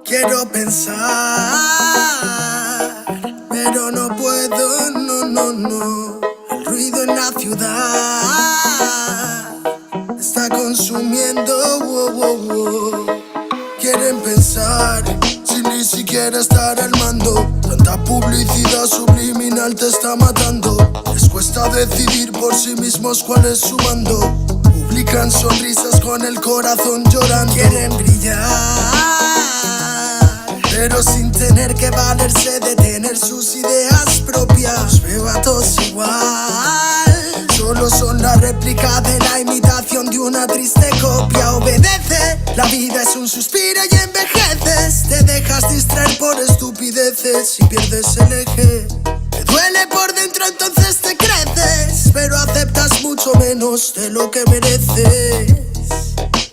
Quiero pensar, pero no puedo, no. El ruido en la ciudad está consumiendo, wow. Quieren pensar sin ni siquiera estar al mando. Tanta publicidad subliminal te está matando. Les cuesta decidir por sí mismos cuál es su mando. Publican sonrisas con el corazón llorando. Quieren brillar, pero sin tener que valerse de tener sus ideas propias. Los veo a todos igual, solo son la réplica de la imitación de una triste copia. Obedece, la vida es un suspiro y envejeces. Te dejas distraer por estupideces y pierdes el eje. Te duele por dentro, entonces te creces, pero aceptas mucho menos de lo que mereces.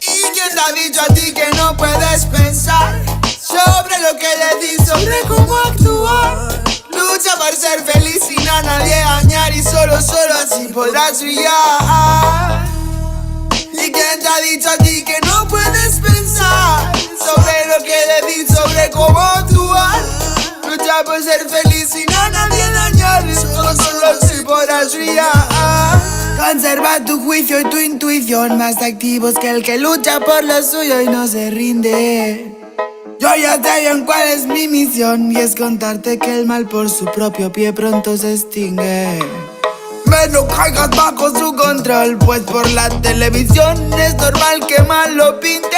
¿Y quién te ha dicho a ti que no puedes pensar sobre lo que le di, sobre cómo actuar? Lucha por ser feliz sin a nadie dañar y solo así podrás brillar. ¿Y quién te ha dicho a ti que no puedes pensar sobre lo que le di, sobre cómo actuar? Lucha por ser feliz sin a nadie dañar y solo así podrás brillar. Conserva tu juicio y tu intuición, más activos que el que lucha por lo suyo y no se rinde. Yo ya sé bien cuál es mi misión, y es contarte que el mal por su propio pie pronto se extingue. No caigas bajo su control, pues por la televisión es normal que mal lo pinte.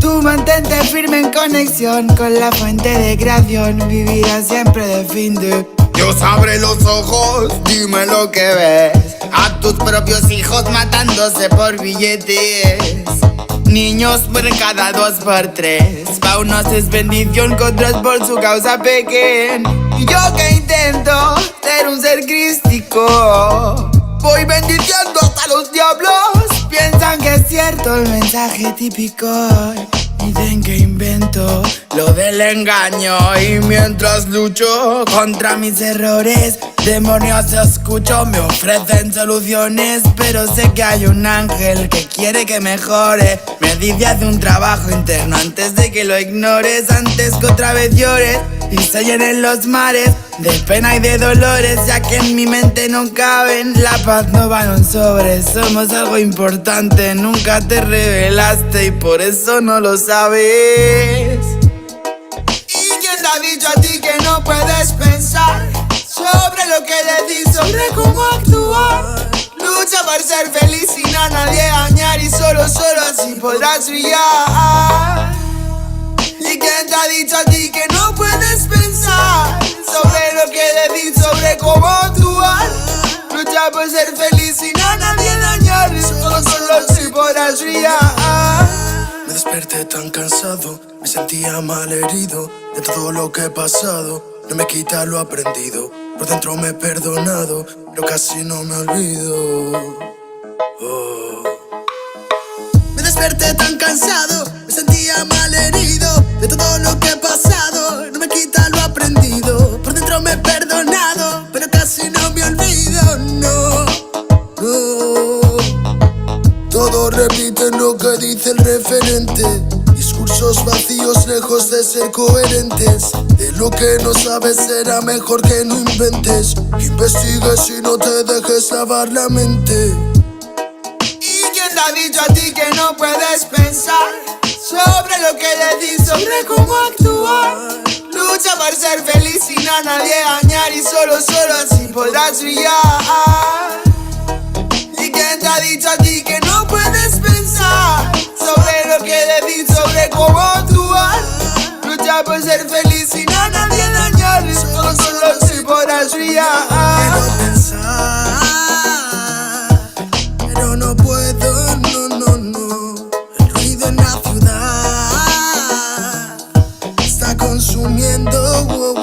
Tú mantente firme en conexión con la fuente de creación, vivirás siempre de fin de. Dios abre los ojos, dime lo que ves. A tus propios hijos matándose por billetes. Niños mueren cada 2 por 3. Pa' unos es bendición, con otros por su causa pequen. Y yo que intento ser un ser crístico, voy bendiciendo hasta los diablos. Piensan que es cierto el mensaje típico. Dicen que invento lo del engaño, y mientras lucho contra mis errores, demonios escucho, me ofrecen soluciones. Pero sé que hay un ángel que quiere que mejore. Me dice haz un trabajo interno antes de que lo ignores, antes que otra vez llores y se llenen los mares de pena y de dolores, ya que en mi mente no caben. La paz no va en un sobre, somos algo importante. Nunca te revelaste y por eso no lo sabes. ¿Y quién te ha dicho a ti que no puedes pensar sobre lo que le di, sobre cómo actuar? Lucha por ser feliz sin a nadie dañar y solo así podrás brillar. ¿Y quién te ha dicho a ti que no puedes pensar sobre lo que le di, sobre cómo actuar? Lucha por ser feliz sin a nadie dañar y solo así podrás brillar. Me desperté tan cansado, me sentía mal herido de todo lo que he pasado. No me quita lo aprendido, por dentro me he perdonado, pero casi no me olvido. Me desperté tan cansado, me sentía mal herido de todo lo que he pasado. No me quita lo aprendido, por dentro me he perdonado, pero casi no me olvido, no. Todos repiten lo que dice el referente, discursos vacíos lejos de ser coherentes. De lo que no sabes será mejor que no inventes. Investigues y no te dejes lavar la mente. ¿Y quién te ha dicho a ti que no puedes pensar sobre lo que le di, sobre cómo actuar? Lucha por ser feliz sin a nadie dañar y solo así podrás brillar. ¿Y quién te ha dicho a ti que no puedes pensar sobre lo que le di, sobre cómo actuar? Lucha por ser feliz sin a nadie dañar y solo así podrás brillar. Quiero pensar, pero no puedo, no. El ruido en la ciudad está consumiendo, wow.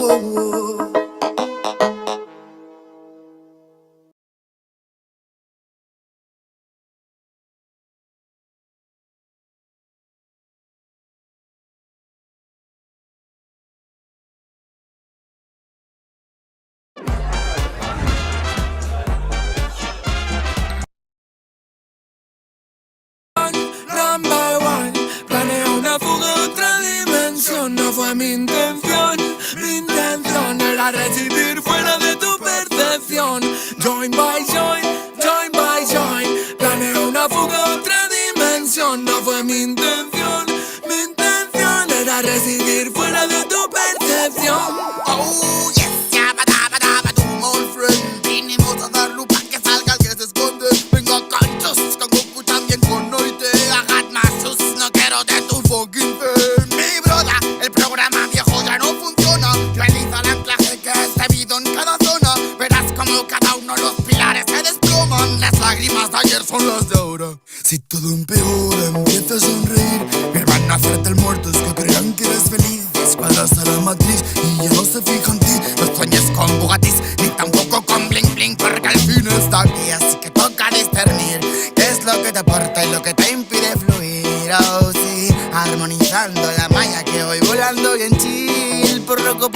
Oh yes, yabadabadabadum, old friend. Vinimos a dar lupa que salga el que se esconde. Vengo a cantos, con Goku también con Noite. I got my sus, no quiero de tu fucking fe. Mi broda, el programa viejo ya no funciona. Realiza el anclaje que es debido en cada zona. Verás como cada uno de los pilares se desploman. Las lágrimas de ayer son las de ahora. Si todo empeora, empieza a sonreír. Mi hermano, hacerte el muerto es que crean que eres feliz. Descuadras a la matriz y ya no se fija en ti. No sueñes con Bugattis, ni tampoco con bling bling, porque al fin está aquí, así que toca discernir qué es lo que te aporta y lo que te impide fluir. Oh sí, armonizando la malla que voy volando bien chill. Por loco,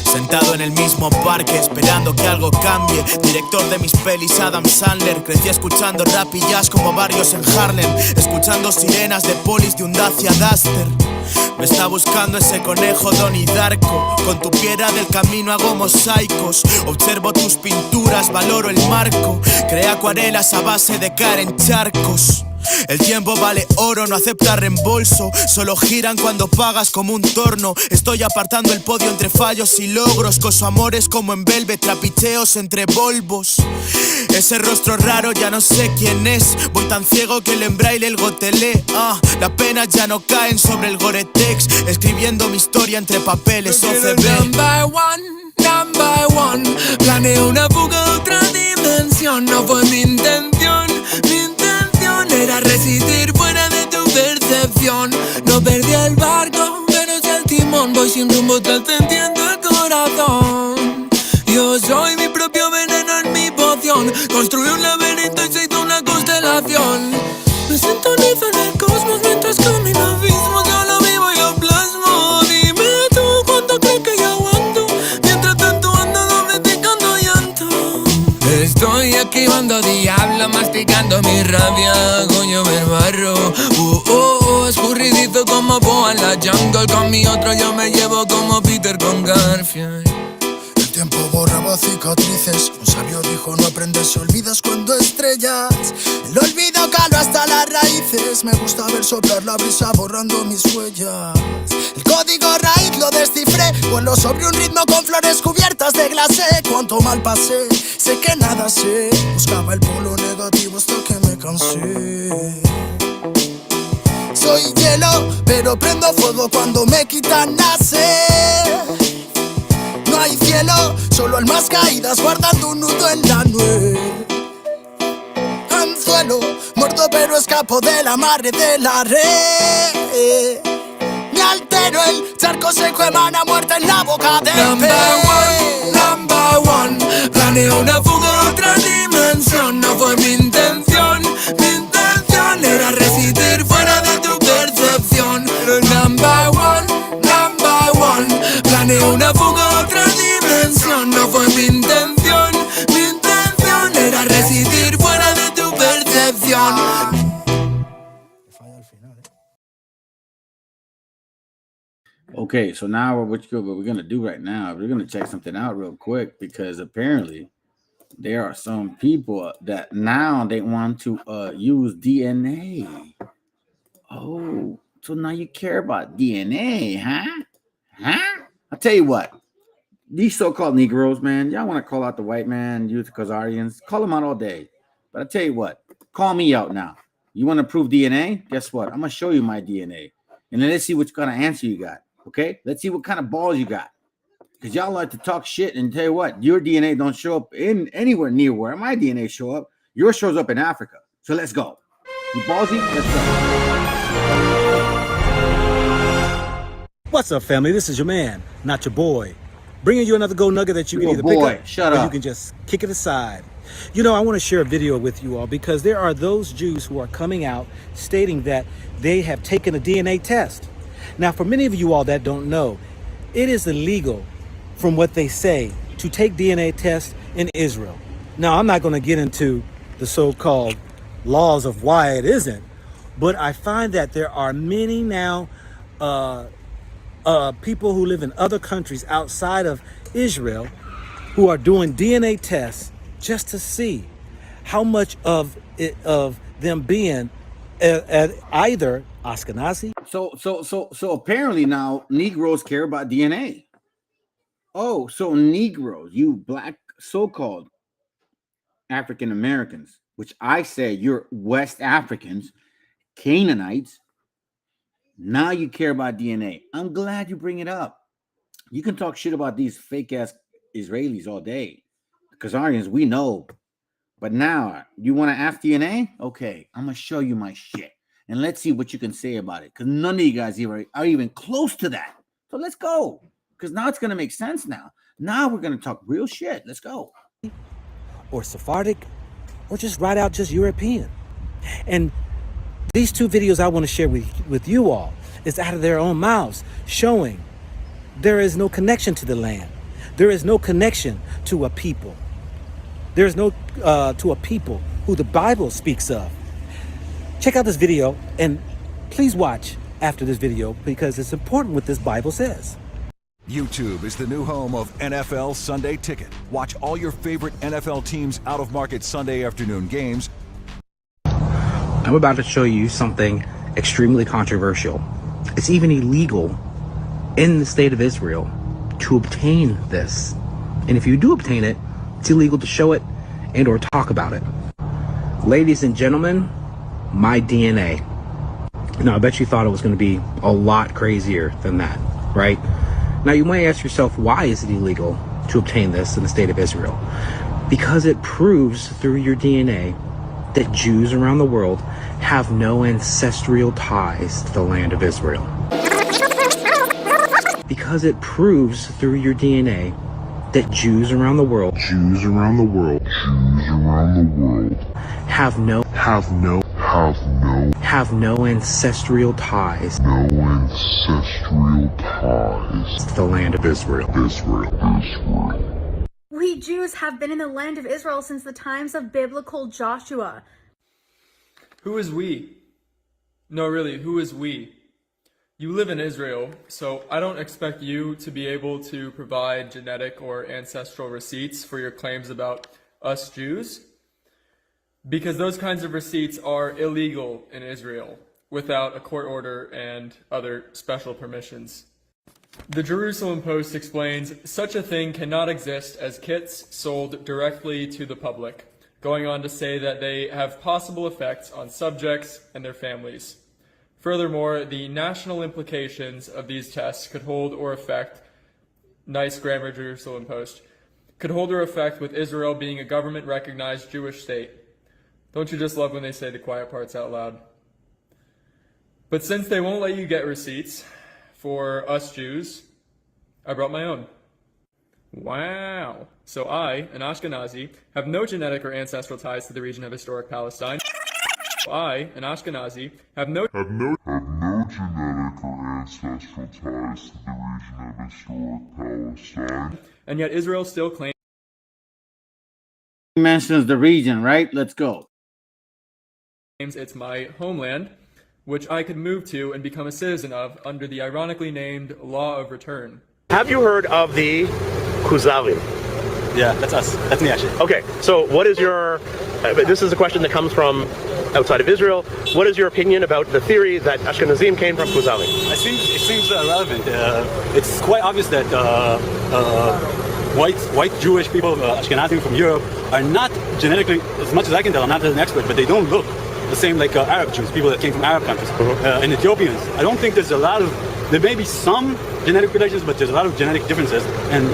sentado en el mismo parque esperando que algo cambie. Director de mis pelis, Adam Sandler. Crecí escuchando rap y jazz como barrios en Harlem, escuchando sirenas de polis de un Dacia Duster. Me está buscando ese conejo Donnie Darko. Con tu piedra del camino hago mosaicos. Observo tus pinturas, valoro el marco. Creé acuarelas a base de caer en charcos. El tiempo vale oro, no acepta reembolso. Solo giran cuando pagas como un torno. Estoy apartando el podio entre fallos y logros. Coso amores como en Velvet, trapicheos entre Volvos. Ese rostro raro ya no sé quién es. Voy tan ciego que el embraille el gotelé. Las penas ya no caen sobre el Goretex. Escribiendo mi historia entre papeles OCB. Number one, planeo una fuga a otra dimensión. No fue mi intención, era residir fuera de tu percepción. No perdí el barco, pero si el timón. Voy sin rumbo, te entiendo el corazón. Yo soy mi propio veneno en mi poción. Construí un laberinto y se hizo una constelación. Me sintonizo en el cosmos mientras camino abismos. Yo lo vivo y lo plasmo. Dime tú cuánto crees que yo aguanto. Mientras tanto ando domesticando llanto. Estoy esquivando diablo, masticando mi rabia. Coño, me barro. Escurridizo como boa en la jungle. Con mi otro yo me llevo como Peter con Garfield. El tiempo borraba cicatrices. Un sabio dijo: no aprendes, se olvidas cuando estrellas. El olvido caló hasta las raíces. Me gusta ver soplar la brisa borrando mis huellas. El código raíz lo descifré. Vuelo sobre un ritmo con flores cubiertas de glacé. Cuánto mal pasé, sé que nada sé. Buscaba el polo negativo hasta que me cansé. Soy hielo, pero prendo fuego cuando me quitan la sed. No hay cielo, solo almas caídas guardando un nudo en la nuez. Anzuelo, muerto pero escapo del amarre de la red. Me altero, el charco seco emana muerte en la boca del pez. Number one, planeo una fuga a otra dimensión. No fue mi intención era residir fuera de tu percepción. Number one, planeo una fuga a otra dimensión. No fue mi intención era residir fuera de tu percepción. Okay, so now what we're going to do right now, we're going to check something out real quick, because apparently there are some people that now they want to use DNA. Oh, so now you care about DNA, huh? I'll tell you what. These so-called Negroes, man, y'all want to call out the white man, use the Khazarians, call them out all day. But I tell you what, call me out now. You want to prove DNA? Guess what? I'm going to show you my DNA. And then let's see what kind of answer you got, okay? Let's see what kind of balls you got. Because y'all like to talk shit, and tell you what, your DNA don't show up in anywhere near where my DNA show up. Yours shows up in Africa. So let's go. You ballsy? Let's go. What's up, family? This is your man, not your boy, bringing you another gold nugget that you can either pick up or you can just kick it aside. You know, I want to share a video with you all because there are those Jews who are coming out stating that they have taken a DNA test. Now, for many of you all that don't know, it is illegal, from what they say, to take DNA tests in Israel. Now, I'm not going to get into the so-called laws of why it isn't, but I find that there are many now people who live in other countries outside of Israel who are doing DNA tests just to see how much of them being either Ashkenazi. So apparently now Negroes care about DNA. Oh, so Negroes, you black so-called African Americans, which I say you're West Africans, Canaanites. Now you care about DNA. I'm glad you bring it up. You can talk shit about these fake ass Israelis all day. Khazarians, we know. But now you want to ask DNA? Okay, I'm gonna show you my shit. And let's see what you can say about it. Because none of you guys are even close to that. So let's go. Because now it's gonna make sense now. Now we're gonna talk real shit. Let's go. Or Sephardic, or just right out just European. And these two videos I want to share with you all is out of their own mouths, showing there is no connection to the land. There is no connection to a people. There is no to a people who the Bible speaks of. Check out this video and please watch after this video because it's important what this Bible says. YouTube is the new home of NFL Sunday Ticket. Watch all your favorite NFL teams' out-of-market Sunday afternoon games. I'm about to show you something extremely controversial. It's even illegal in the state of Israel to obtain this. And if you do obtain it, it's illegal to show it and or talk about it. Ladies and gentlemen, my DNA. Now, I bet you thought it was going to be a lot crazier than that, right? Now, you might ask yourself, why is it illegal to obtain this in the state of Israel? Because it proves through your DNA that Jews around the world have no ancestral ties to the land of Israel. Because it proves through your DNA that Jews around the world have no ancestral ties to the land of Israel. We Jews have been in the land of Israel since the times of biblical Joshua. Who is we? No, really, who is we? You live in Israel, so I don't expect you to be able to provide genetic or ancestral receipts for your claims about us Jews, because those kinds of receipts are illegal in Israel without a court order and other special permissions. The Jerusalem Post explains such a thing cannot exist as kits sold directly to the public, going on to say that they have possible effects on subjects and their families. Furthermore, the national implications of these tests could hold or affect, nice grammar Jerusalem Post, could hold or affect with Israel being a government-recognized Jewish state. Don't you just love when they say the quiet parts out loud? But since they won't let you get receipts for us Jews, I brought my own. Wow. So I, an Ashkenazi, have no genetic or ancestral ties to the region of historic Palestine. I, an Ashkenazi, have no genetic or ancestral ties to the region of historic Palestine. And yet Israel still claims... He mentions the region, right? Let's go. It's my homeland, which I could move to and become a citizen of under the ironically named Law of Return. Have you heard of the Kuzari? Yeah, that's us. That's me, actually. Okay, so what is your... this is a question that comes from outside of Israel. What is your opinion about the theory that Ashkenazim came from Kuzari? It seems relevant. It's quite obvious that white Jewish people, Ashkenazim from Europe, are not genetically, as much as I can tell, I'm not an expert, but they don't look the same like Arab Jews, people that came from Arab countries, and Ethiopians. I don't think there's a lot of, there may be some genetic relations, but there's a lot of genetic differences. And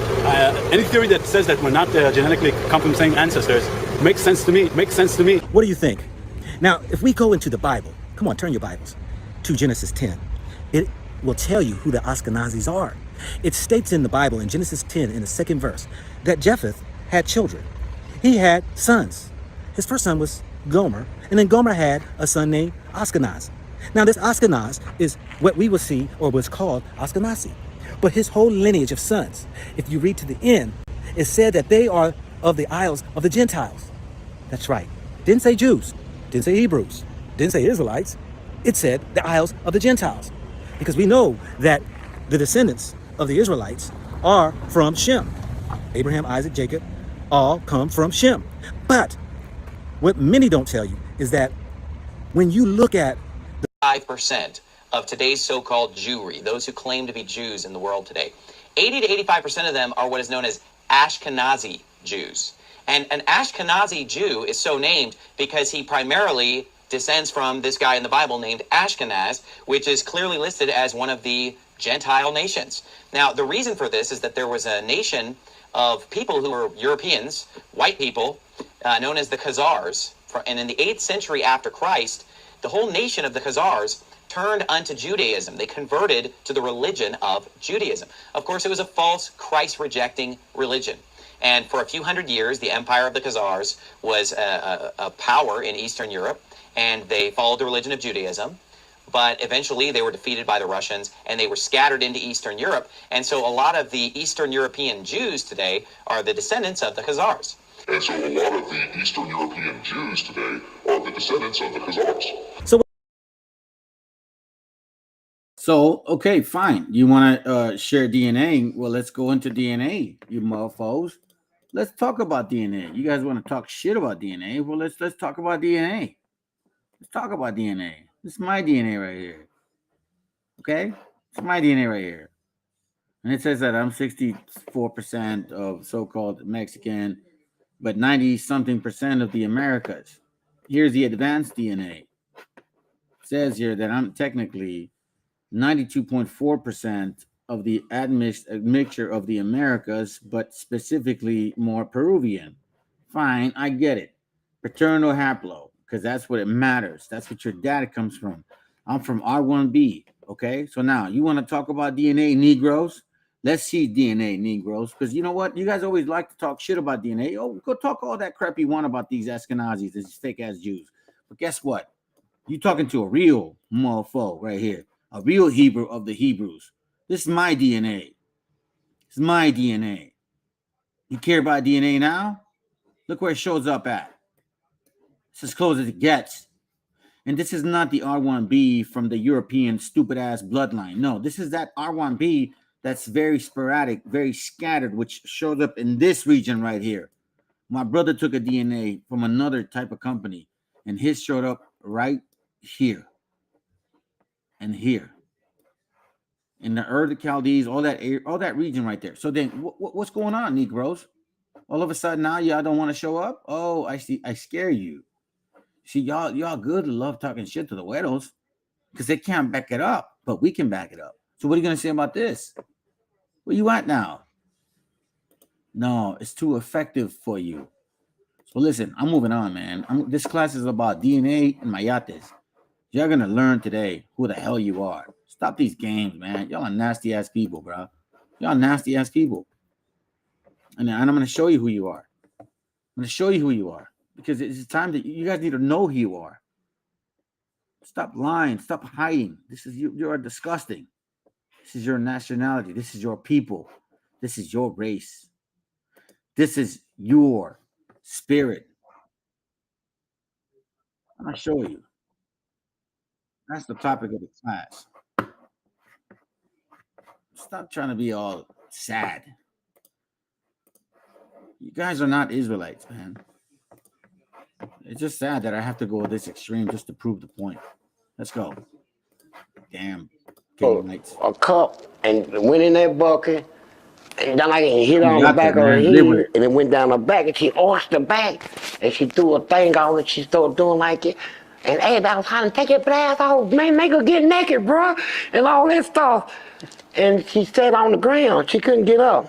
any theory that says that we're not genetically come from the same ancestors makes sense to me. What do you think? Now, if we go into the Bible, come on, turn your Bibles to Genesis 10. It will tell you who the Ashkenazis are. It states in the Bible in Genesis 10 in the second verse that Japheth had children. He had sons. His first son was Gomer, and then Gomer had a son named Ashkenaz. Now this Ashkenaz is what we will see or was called Ashkenazi. But his whole lineage of sons, if you read to the end, it said that they are of the isles of the Gentiles. That's right. Didn't say Jews, didn't say Hebrews, didn't say Israelites. It said the isles of the Gentiles. Because we know that the descendants of the Israelites are from Shem. Abraham, Isaac, Jacob, all come from Shem. But what many don't tell you is that when you look at 5%. of today's so-called Jewry, those who claim to be Jews in the world today, 80 to 85% of them are what is known as Ashkenazi Jews. And an Ashkenazi Jew is so named because he primarily descends from this guy in the Bible named Ashkenaz, which is clearly listed as one of the Gentile nations. Now, the reason for this is that there was a nation of people who were Europeans, white people, known as the Khazars. And in the 8th century after Christ, the whole nation of the Khazars turned unto Judaism. They converted to the religion of Judaism. Of course, it was a false, Christ-rejecting religion. And for a few hundred years, the empire of the Khazars was a power in Eastern Europe, and they followed the religion of Judaism. But eventually they were defeated by the Russians, and they were scattered into Eastern Europe. And so a lot of the Eastern European Jews today are the descendants of the Khazars. And so a lot of the Eastern European Jews today are the descendants of the Khazars. So, okay, fine. You want to share DNA? Well, let's go into DNA, you mofos. Let's talk about DNA. You guys want to talk shit about DNA? Well, let's talk about DNA. Let's talk about DNA. This is my DNA right here. Okay? It's my DNA right here. And it says that I'm 64% of so-called Mexican, but 90-something% of the Americas. Here's the advanced DNA. It says here that I'm technically 92.4% of the admixture of the Americas, but specifically more Peruvian. Fine, I get it. Paternal haplo, because that's what it matters. That's what your dad comes from. I'm from R1B, okay? So now, you want to talk about DNA, Negroes? Let's see DNA, Negroes, because you know what? You guys always like to talk shit about DNA. Oh, go talk all that crap you want about these Ashkenazis, these fake-ass Jews. But guess what? You're talking to a real mofo right here, a real Hebrew of the Hebrews. This is my DNA. It's my DNA. You care about DNA now? Look where it shows up at. It's as close as it gets. And this is not the R1B from the European stupid-ass bloodline. No, this is that R1B that's very sporadic, very scattered, which shows up in this region right here. My brother took a DNA from another type of company, and his showed up right here and here. In the Ur, the Chaldees, all that region right there. So then, what's going on, Negroes? All of a sudden now y'all don't want to show up? Oh, I see. I scare you. See, y'all good to love talking shit to the widows because they can't back it up, but we can back it up. So what are you gonna say about this? Where you at now? No, it's too effective for you. So listen, I'm moving on, man. This class is about DNA and MAYATES. You're gonna learn today who the hell you are. Stop these games, man. Y'all are nasty ass people, bro. Y'all nasty ass people. And I'm gonna show you who you are. I'm gonna show you who you are because it's time that you guys need to know who you are. Stop lying. Stop hiding. This is you are disgusting. This is your nationality. This is your people. This is your race. This is your spirit. I'm gonna show you. That's the topic of the class. Stop trying to be all sad. You guys are not Israelites, man. It's just sad that I have to go this extreme just to prove the point. Let's go. Damn. A cup and went in that bucket, and then I hit on the back of her head, and it went down her back, and she arched the back, and she threw a thing on it. She started doing like it, and everybody was hollering, "Take your ass off, man, make her get naked, bro," and all that stuff. And she sat on the ground. She couldn't get up.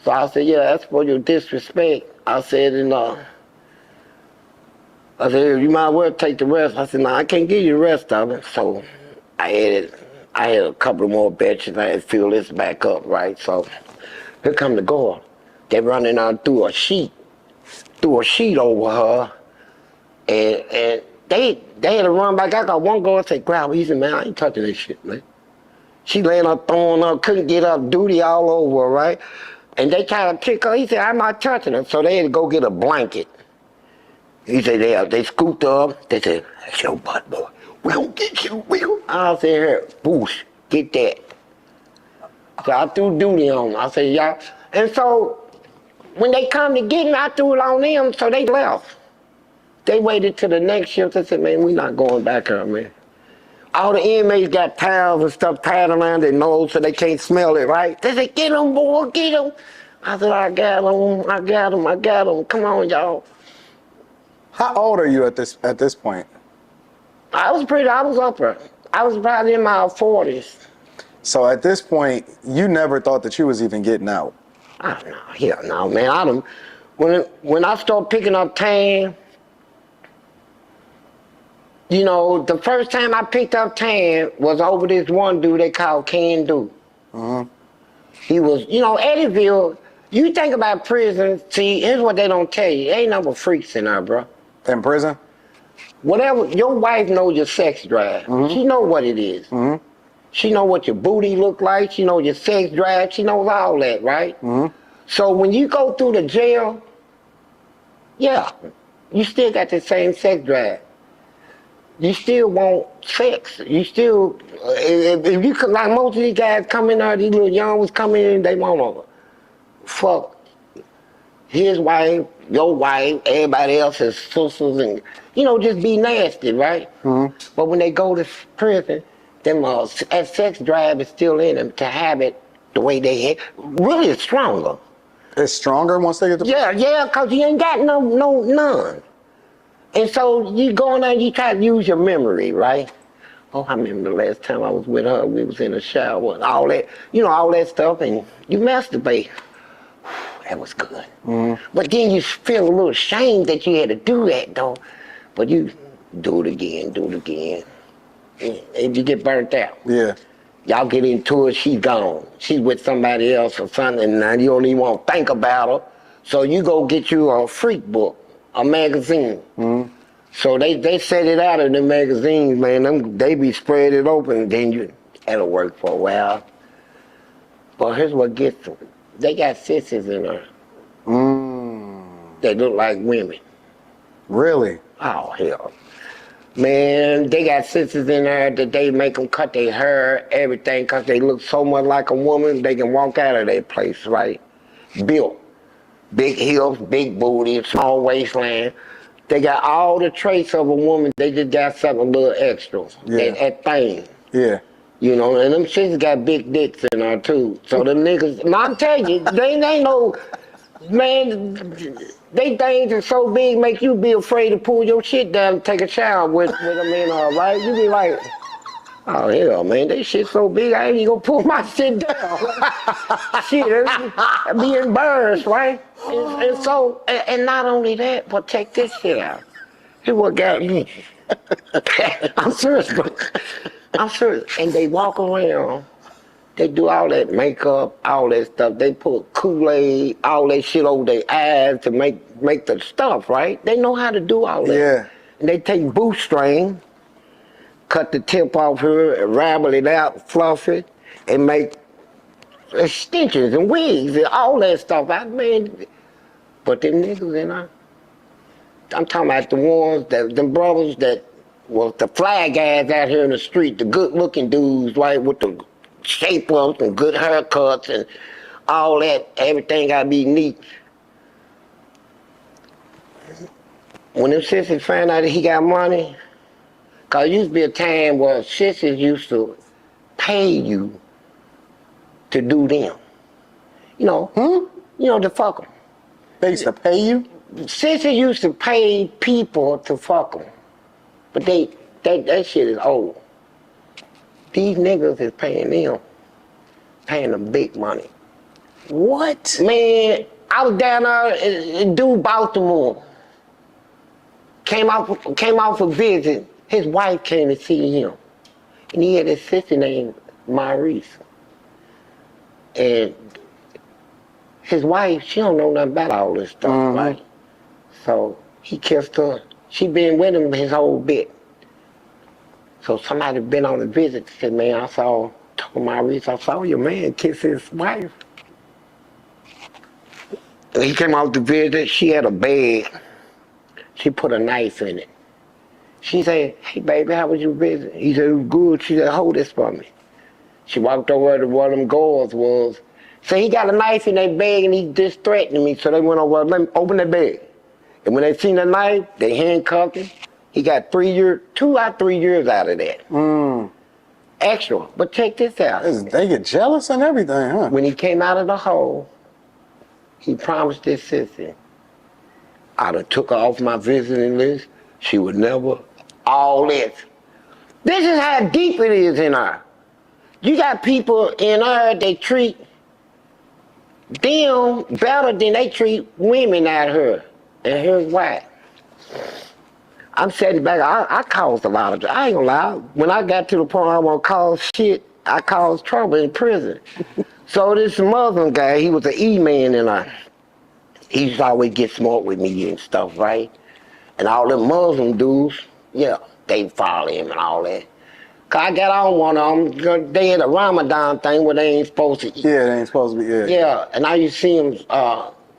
So I said, "Yeah, that's for your disrespect." I said, I said, "You might as well take the rest." I said, "No, I can't give you the rest of it." So I had a couple of more batches. I had to fill this back up, right? So here come the guard. They running out through a sheet over her, and they had to run back. I got one guard say, "Grab." He said, "Man, I ain't touching this shit, man." She laying up, throwing up, couldn't get up, duty all over her, right? And they tried to kick her. He said, "I'm not touching her." So they had to go get a blanket. He said, they scooped her up. They said, "That's your butt, boy. We gonna get you. I said, "Here, boosh, get that." So I threw duty on them. I said, "Y'all." And so when they come to get me, I threw it on them, so they left. They waited till the next shift. I said, "Man, we not going back here, man. All the inmates got towels and stuff tied around their nose so they can't smell it, right? They said, get him, boy, get him. I said, I got him, I got him, I got him. Come on, y'all. How old are you at this point? I was upper. I was probably in my 40s. So at this point, you never thought that you was even getting out? Oh, no, hell no, man. When I started picking up tan, you know, the first time I picked up tan was over this one dude they called Can Do. He was, you know, Eddyville, you think about prison, see, here's what they don't tell you. Ain't no freaks in there, bro. In prison? Whatever, your wife knows your sex drive. She know what it is. She know what your booty look like. She know your sex drive. She knows all that, right? So when you go through the jail, yeah, you still got the same sex drive. You still want sex. You still, if you could, like most of these guys come in there, these little young ones come in, they want to fuck his wife, your wife, everybody else's sisters, and, you know, just be nasty, right? But when they go to prison, them that sex drive is still in them to have it the way they had. Really, it's stronger. It's stronger once they get to prison? Yeah, because you ain't got none. And so you go in there and you try to use your memory, right? Oh, I remember the last time I was with her, we was in the shower and all that, you know, all that stuff, and you masturbate. That was good. But then you feel a little shame that you had to do that, though. But you do it again. And you get burnt out. Yeah. Y'all get into it, she's gone. She's with somebody else or something, and now you don't even want to think about her. So you go get you a freak book, a magazine. So they set it out in the magazines, man. They be spread it open, then that'll work for a while. But here's what gets them. They got sissies in there. They look like women. Really? Oh, hell. Man, they got sisters in there that they make them cut their hair, everything, because they look so much like a woman, they can walk out of their place, right? Built. Big hips, big booty, small waistline. They got all the traits of a woman, they just got something a little extra. Yeah. That thing. Yeah. You know, and them chicks got big dicks in there too. So them niggas, I'm telling you, they ain't no, man, they things are so big make you be afraid to pull your shit down and take a shower with them in there, right? You be like, oh hell, man, they shit so big I ain't even gonna pull my shit down. Shit, I be embarrassed, right? And so, and not only that, but check this shit out. Here's what got me. I'm serious, bro. I'm serious. And they walk around, they do all that makeup, all that stuff. They put Kool-Aid, all that shit over their eyes to make the stuff, right? They know how to do all that. Yeah. And they take bootstring, cut the tip off here, ravel it out, fluff it, and make extensions and wigs and all that stuff. I mean, but them niggas in there, I'm talking about the ones, them brothers that was the fly guys out here in the street, the good looking dudes, right, with the shape ups and good haircuts and all that, everything gotta be neat. When them sissies found out that he got money, cause it used to be a time where sissies used to pay you to do them. You know, you know, to fuck them. They used to pay you? Sissies used to pay people to fuck them. But that shit is old. These niggas is paying them big money. What? Man, I was down there in Baltimore. Came out for visit. His wife came to see him. And he had a sister named Maurice. And his wife, she don't know nothing about all this stuff, right? So he kissed her. She been with him his whole bit. So somebody been on a visit said, man, told Maurice, I saw your man kiss his wife. And he came out to visit, she had a bag. She put a knife in it. She said, hey baby, how was your visit? He said, it was good. She said, hold this for me. She walked over to where them guards was. So he got a knife in that bag and he just threatened me. So they went over, let me open that bag. And when they seen the knife, they handcuffed him, He got 2 or 3 years out of that. Extra. But check this out. They get jealous and everything, huh? When he came out of the hole, he promised this sister, I'd have took her off my visiting list. She would never, all this. This is how deep it is in her. You got people in her, they treat them better than they treat women out here. And here's why. I'm sitting back, I caused a lot of, I ain't gonna lie, when I got to the point I want to cause shit, I caused trouble in prison. So this Muslim guy, he was an E-man, and he used to always get smart with me and stuff, right? And all them Muslim dudes, yeah, they follow him and all that. Cause I got on one of them, they had a Ramadan thing where they ain't supposed to eat. Yeah, they ain't supposed to be, yeah. Yeah, and I used to see him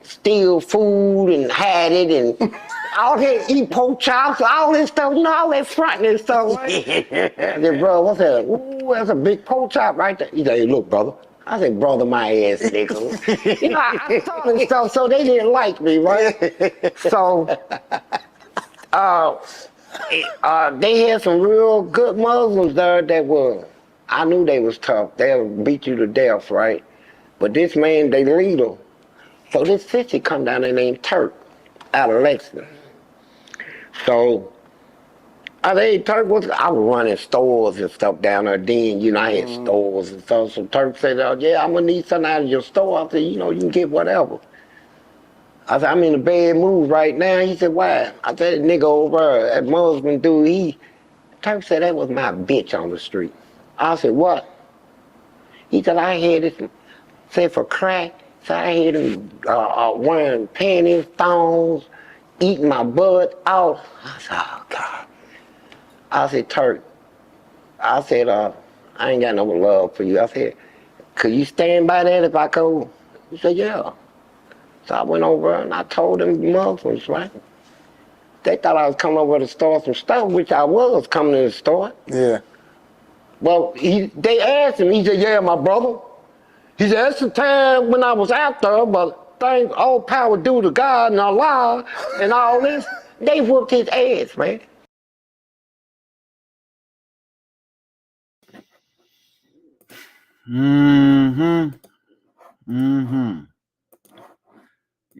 steal food and had it and all that, eat pork chops, all this stuff, you know, all that fronting and stuff, right? I said, bro, what's that? Ooh, that's a big pork chop right there. He said, hey, look, brother. I said, brother, my ass, nigga. You know, I saw this stuff, so they didn't like me, right? So, they had some real good Muslims there that were, I knew they was tough. They'll beat you to death, right? But this man, they leader. So this sister come down there named Turk out of Lexington. So I said, Turk, I was running stores and stuff down there then, you know, I had stores and stuff. So Turk said, oh, yeah, I'm gonna need something out of your store. I said, you know, you can get whatever. I said, I'm in a bad mood right now. He said, why? I said, that nigga over there, that Muslim dude, Turk said, that was my bitch on the street. I said, what? He said, I had this, said for crack. So I had him wearing panties, thongs, eating my butt out. I said, oh, God. I said, Turk, I said, I ain't got no love for you. I said, could you stand by that if I could? He said, yeah. So I went over and I told them Muslims, right? They thought I was coming over to store some stuff, which I was coming to the store. Yeah. Well, they asked him, he said, yeah, my brother. He said, that's the time when I was out there, but thanks, all power due to God and Allah and all this. They whooped his ass, man.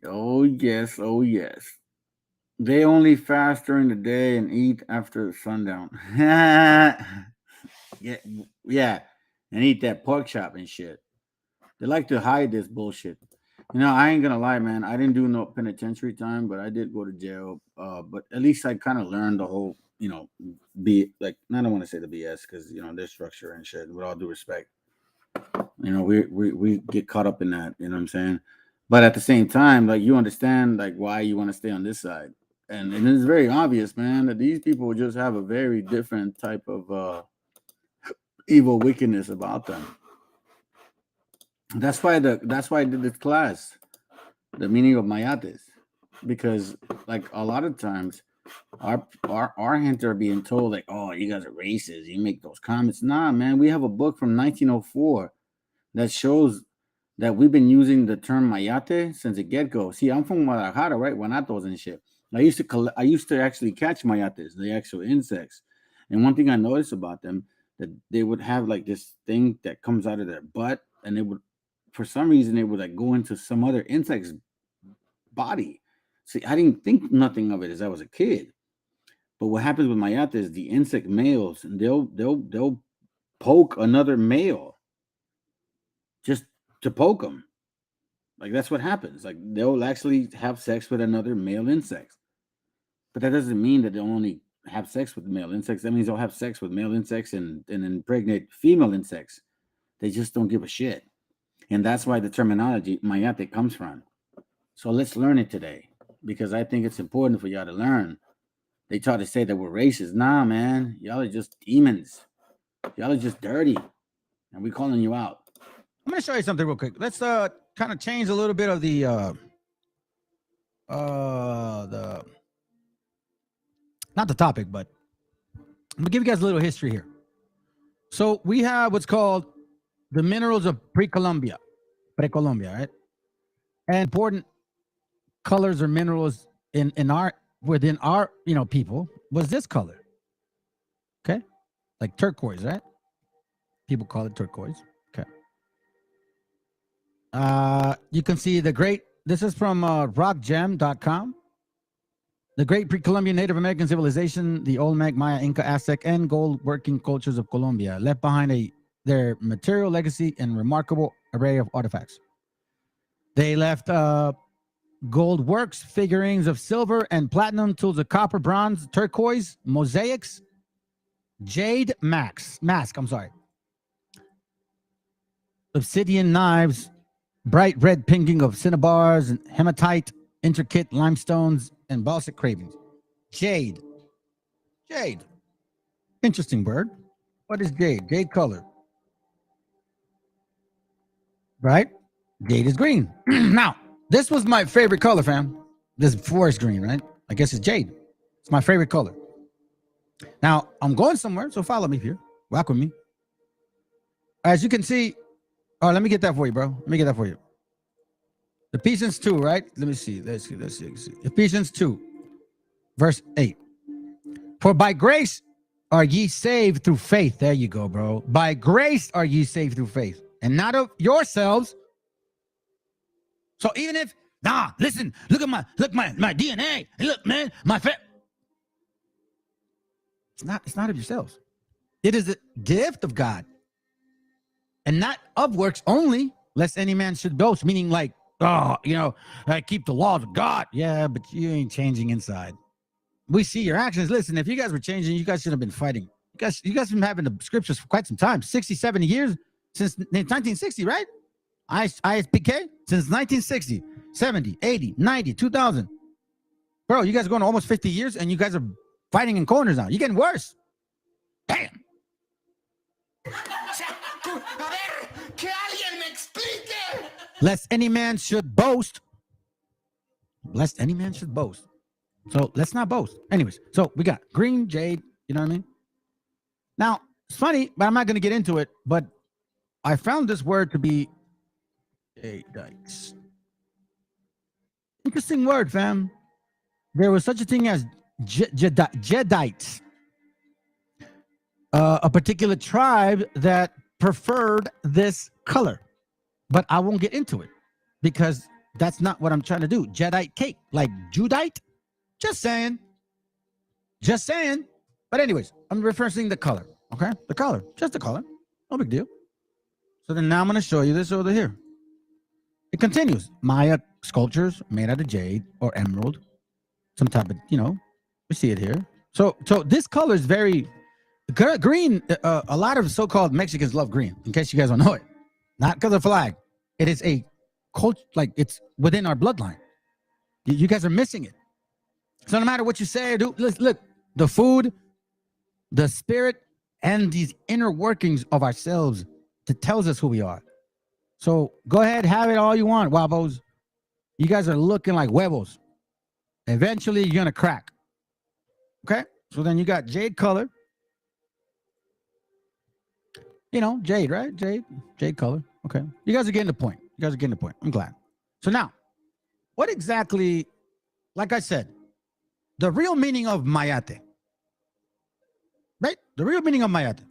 Oh, yes. Oh, yes. They only fast during the day and eat after sundown. Yeah. And eat that pork chop and shit. They like to hide this bullshit. You know, I ain't gonna lie, man. I didn't do no penitentiary time, but I did go to jail. But at least I kind of learned the whole, you know, I don't want to say the BS because you know their structure and shit. With all due respect, you know, we get caught up in that. You know what I'm saying? But at the same time, like you understand, like why you want to stay on this side, and it's very obvious, man, that these people just have a very different type of evil wickedness about them. That's why I did this class, the meaning of MAYATES, because like a lot of times our hints are being told like, oh, you guys are racist, you make those comments. Nah, man, we have a book from 1904 that shows that we've been using the term mayate since the get-go. See, I'm from Guadalajara, right? Guanatos and shit. I used to actually catch mayates, the actual insects. And one thing I noticed about them, that they would have like this thing that comes out of their butt, and it would, for some reason, it would like go into some other insect's body. See, I didn't think nothing of it as I was a kid. But what happens with mayates is the insect males, and they'll poke another male just to poke them. Like that's what happens. Like they'll actually have sex with another male insect. But that doesn't mean that they'll only have sex with male insects. That means they'll have sex with male insects and impregnate female insects. They just don't give a shit. And that's why the terminology mayate comes from. So let's learn it today, because I think it's important for y'all to learn. They try to say that we're racist. Nah, man. Y'all are just demons. Y'all are just dirty. And we're calling you out. I'm going to show you something real quick. Let's kind of change a little bit of the not the topic, but I'm going to give you guys a little history here. So we have what's called the minerals of pre-Columbia, right? And important colors or minerals in our within our, people was this color. Okay. Like turquoise, right? People call it turquoise. Okay. You can see this is from rockgem.com. The great pre-Columbian Native American civilization, the Olmec, Maya, Inca, Aztec, and gold working cultures of Colombia left behind their material legacy and remarkable array of artifacts. They left gold works, figurines of silver and platinum, tools of copper, bronze, turquoise, mosaics, jade mask, obsidian knives, bright red painting of cinnabars and hematite, intricate limestones, and basaltic carvings. Jade. Interesting word. What is jade? Jade color. Right? Jade is green. Now, this was my favorite color, fam. This forest green, right? I guess it's jade. It's my favorite color. Now, I'm going somewhere, so follow me here. Walk with me. As you can see, let me get that for you, bro. Let me get that for you. Ephesians 2, right? Let me see. Let's see. Ephesians 2, verse 8. For by grace are ye saved through faith. There you go, bro. By grace are ye saved through faith, and not of yourselves. So even if, listen, look at my DNA. Look, man, it's not of yourselves. It is a gift of God, and not of works only, lest any man should boast. Meaning, like, I keep the laws of God. Yeah, but you ain't changing inside. We see your actions. Listen, if you guys were changing, you guys should have been fighting. You guys have been having the scriptures for quite some time. 60, 70 years since 1960, right? ISPK since 1960, 70, 80, 90, 2000. Bro, you guys are going almost 50 years and you guys are fighting in corners now. You're getting worse. Damn. Lest any man should boast. So let's not boast. Anyways, so we got green, jade, you know what I mean? Now, it's funny, but I'm not going to get into it, but I found this word to be Jadites. Interesting word, fam. There was such a thing as Jedites, a particular tribe that preferred this color, but I won't get into it because that's not what I'm trying to do. Jedi cake, like Judite. Just saying. But anyways, I'm referencing the color. Okay, the color, just the color. No big deal. So then now I'm going to show you this over here. It continues. Maya sculptures made out of jade or emerald. Some type of, we see it here. So this color is very green. A lot of so-called Mexicans love green, in case you guys don't know it. Not because of the flag. It is a culture, like it's within our bloodline. You guys are missing it. So no matter what you say or do, look, the food, the spirit, and these inner workings of ourselves that tells us who we are. So go ahead, have it all you want, Wabos. You guys are looking like huevos. Eventually, you're going to crack. Okay? So then you got jade color. Jade, right? Jade color. Okay. You guys are getting the point. I'm glad. So now, what exactly, like I said, the real meaning of Mayate. Right? The real meaning of Mayate.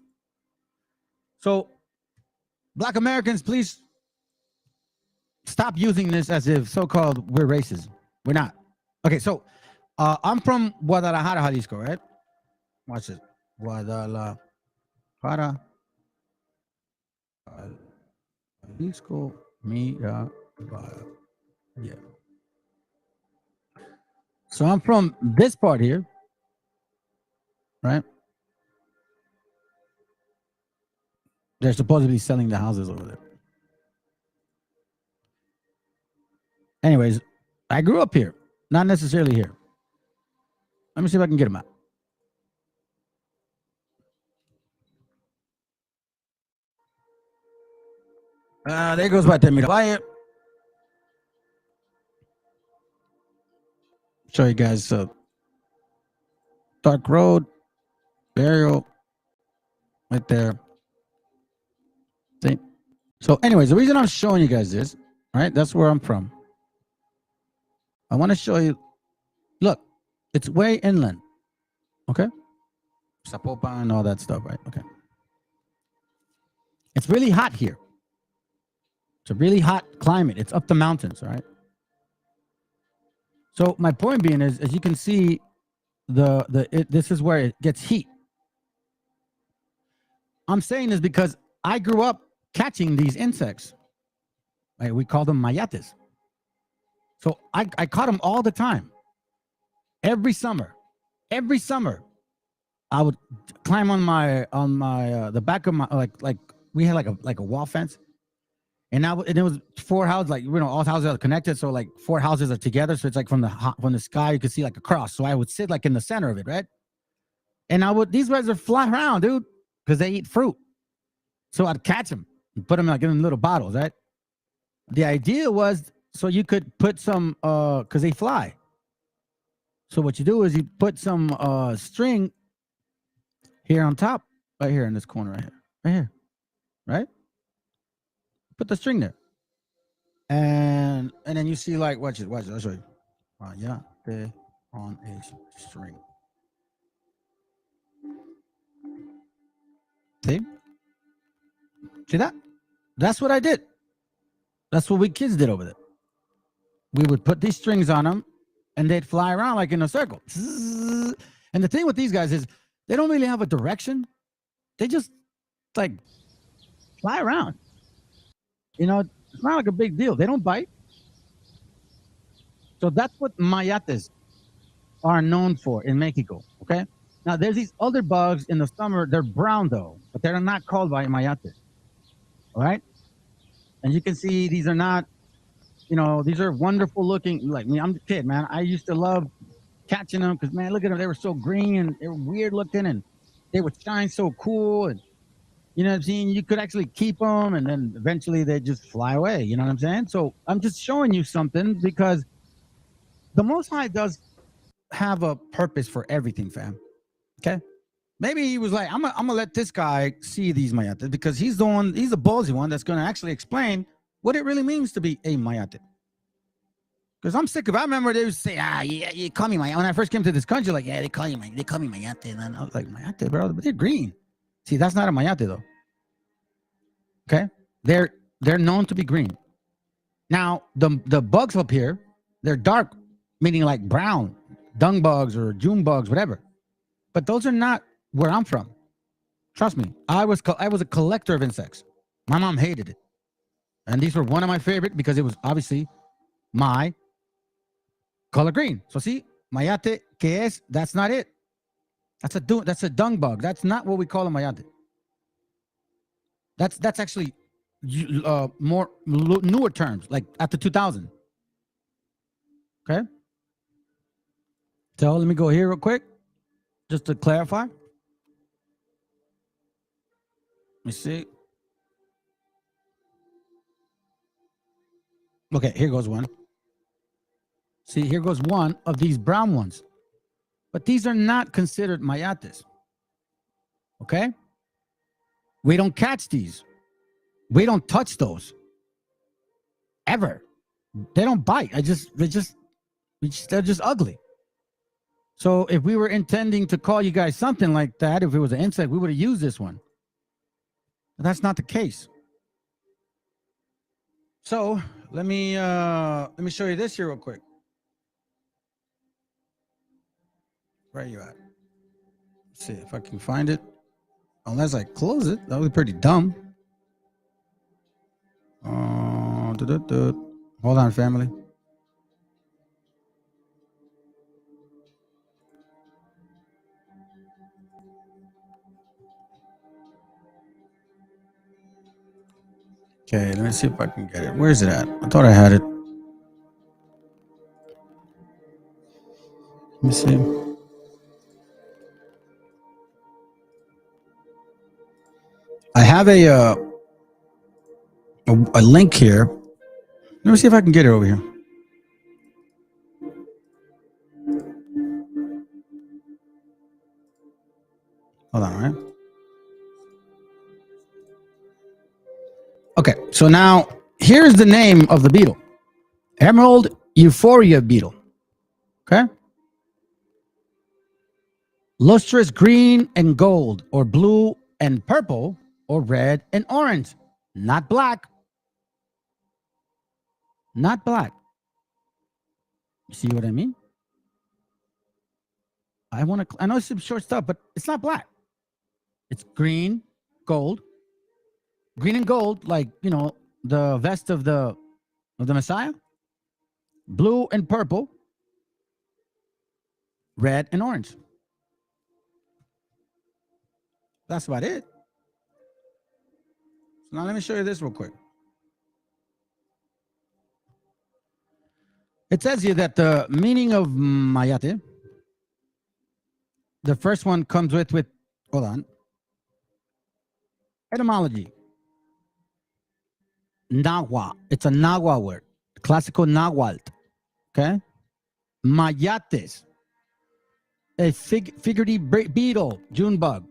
So, Black Americans, please stop using this as if so-called we're racist. We're not. Okay, so I'm from Guadalajara, Jalisco, right? Watch this. Guadalajara, Jalisco, yeah. So I'm from this part here, right? They're supposed to be selling the houses over there. Anyways, I grew up here, not necessarily here. Let me see if I can get them out. There goes my Temira Valle. Show you guys Dark Road, burial, right there. See? So anyways, the reason I'm showing you guys this, right? That's where I'm from. I want to show you, look, It's way inland. Okay? Zapopan and all that stuff, right? Okay. It's really hot here. It's a really hot climate. It's up the mountains, all right? So my point being is, as you can see, this is where it gets heat. I'm saying this because I grew up catching these insects. Right? We call them mayates. So I caught them all the time. Every summer. Every summer. I would climb on the back of my like we had like a wall fence. And it was 4 houses, like, all houses are connected. So like 4 houses are together. So it's like from the sky, you could see like a cross. So I would sit like in the center of it, right? And these guys are flying around, dude, because they eat fruit. So I'd catch them and put them like in little bottles, right? The idea was so you could put some, because they fly. So what you do is you put some string here on top, right here in this corner, right here, right? Put the string there, and then you see like watch it. I'll show you. Yeah, they're on a string. See that? That's what I did. That's what we kids did over there. We would put these strings on them, and they'd fly around like in a circle. And the thing with these guys is they don't really have a direction. They just like fly around. It's not like a big deal. They don't bite. So that's what mayates are known for in Mexico, okay? Now, there's these other bugs in the summer. They're brown, though, but they're not called by mayates, all right? And you can see these are not, these are wonderful looking. Like me, I'm a kid, man. I used to love catching them because, man, look at them. They were so green and they were weird looking and they would shine so cool. And you know what I'm saying? You could actually keep them and then eventually they just fly away. You know what I'm saying? So I'm just showing you something because the Most High does have a purpose for everything, fam. Okay? Maybe he was like, I'm gonna let this guy see these mayates because he's the ballsy one that's gonna actually explain what it really means to be a mayate. Because I'm sick of it. I remember they would say, yeah, you call me mayate. When I first came to this country, like, yeah, they call me mayate. And then I was like, mayate, bro, but they're green. See, that's not a mayate though. Okay? They're known to be green. Now, the bugs up here, they're dark, meaning like brown, dung bugs or June bugs, whatever. But those are not where I'm from. Trust me, I was a collector of insects. My mom hated it. And these were one of my favorite because it was obviously my color green. So see, mayate, que es, that's not it. That's a dung bug. That's not what we call a mayate. That's actually more newer terms, like after 2000. Okay. So let me go here real quick, just to clarify. Let me see. Okay, here goes one. See, here goes one of these brown ones. But these are not considered mayates. Okay? We don't catch these. We don't touch those. Ever. They don't bite. They're just ugly. So if we were intending to call you guys something like that, if it was an insect, we would have used this one. But that's not the case. So let me show you this here real quick. Where are you at? Let's see if I can find it. Unless I close it, that would be pretty dumb. Hold on, family. Okay, let me see if I can get it. Where is it at? I thought I had it. Let me see. I have a link here. Let me see if I can get it over here. Hold on, all right? Okay, so now here's the name of the beetle. Emerald Euphoria beetle. Okay? lustrous green and gold, or blue and purple, or red and orange. Not black. Not black. You see what I mean? I know it's some short stuff, but it's not black. It's green, gold. Green and gold, like, you know, the vest of the Messiah. Blue and purple. Red and orange. That's about it. So now let me show you this real quick. It says here that the meaning of mayate, the first one comes with hold on. Etymology. Nahua. It's a Nahua word. Classical Nahuatl. Okay? Mayates. A figurative beetle, June bug.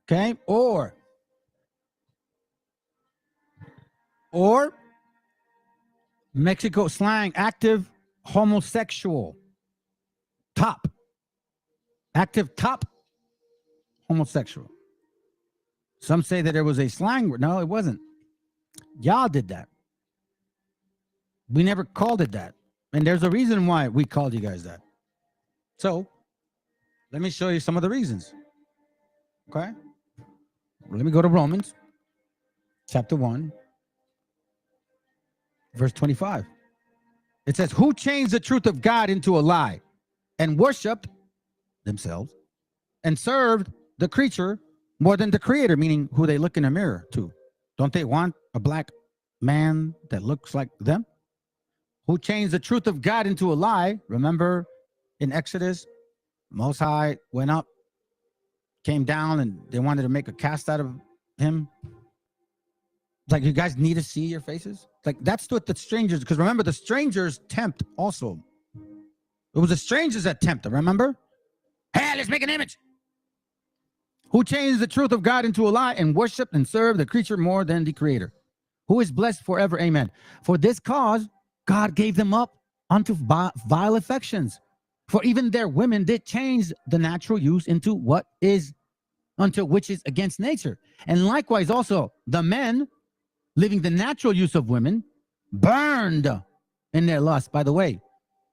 Okay? Or Mexico slang, active homosexual. Top. Active top homosexual. Some say that there was a slang word. No, it wasn't. Y'all did that. We never called it that. And there's a reason why we called you guys that. So, let me show you some of the reasons. Okay? Let me go to Romans chapter 1, verse 25. It says, who changed the truth of God into a lie and worshiped themselves and served the creature more than the creator, meaning who they look in the mirror to. Don't they want a black man that looks like them? Who changed the truth of God into a lie? Remember in Exodus, Most High went up, came down, and they wanted to make a cast out of him. It's like, you guys need to see your faces. Like, that's what the strangers, because remember, the strangers tempt also. It was the strangers that tempted, remember? Hey, let's make an image. Who changed the truth of God into a lie and worshiped and served the creature more than the creator, who is blessed forever. Amen. For this cause, God gave them up unto vile affections. For even their women did change the natural use into what is, unto which is against nature. And likewise also, the men, living the natural use of women, burned in their lust. By the way,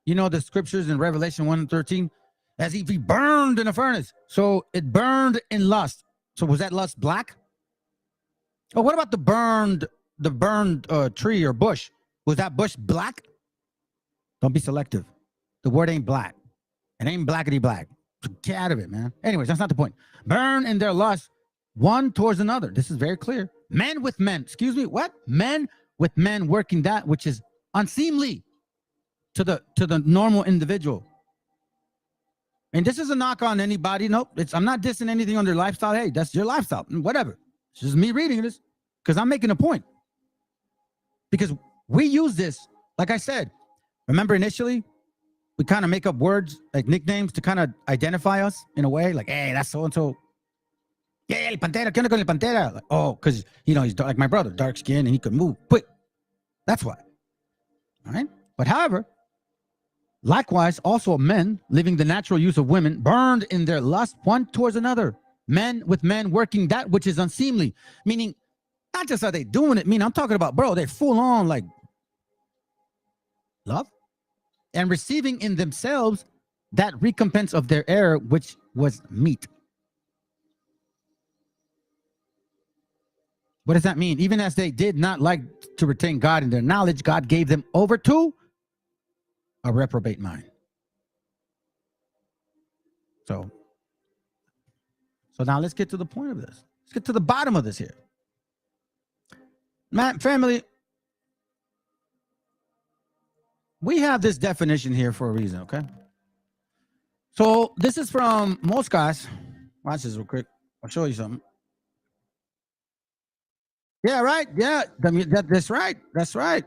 you know the scriptures in Revelation 1:13, as if he burned in a furnace. So it burned in lust. So was that lust black? Oh, what about the burned tree or bush? Was that bush black? Don't be selective. The word ain't black. It ain't blackety black. Get out of it, man. Anyways, that's not the point. Burn in their lust one towards another. This is very clear. Men with men. Excuse me, what? Men with men working that which is unseemly to the normal individual. And this is a knock on anybody. Nope. I'm not dissing anything on their lifestyle. Hey, that's your lifestyle. Whatever. It's just me reading this because I'm making a point. Because we use this, like I said, remember initially, we kind of make up words like nicknames to kind of identify us in a way. Like, hey, that's so-and-so. Yeah, el Pantera. ¿Qué onda con el Pantera? Like, oh, because, you know, he's like my brother, dark skin, and he could move quick. That's why. All right? But however, likewise, also men living the natural use of women burned in their lust one towards another. Men with men working that which is unseemly. Meaning, not just are they doing it, I'm talking about, bro, they're full on like love and receiving in themselves that recompense of their error, which was meat. What does that mean? Even as they did not like to retain God in their knowledge, God gave them over to a reprobate mind. So now let's get to the point of this. Let's get to the bottom of this here. Man, family, we have this definition here for a reason, okay? So this is from most guys. Watch this real quick. I'll show you something. Yeah, right. Yeah, that's right. That's right.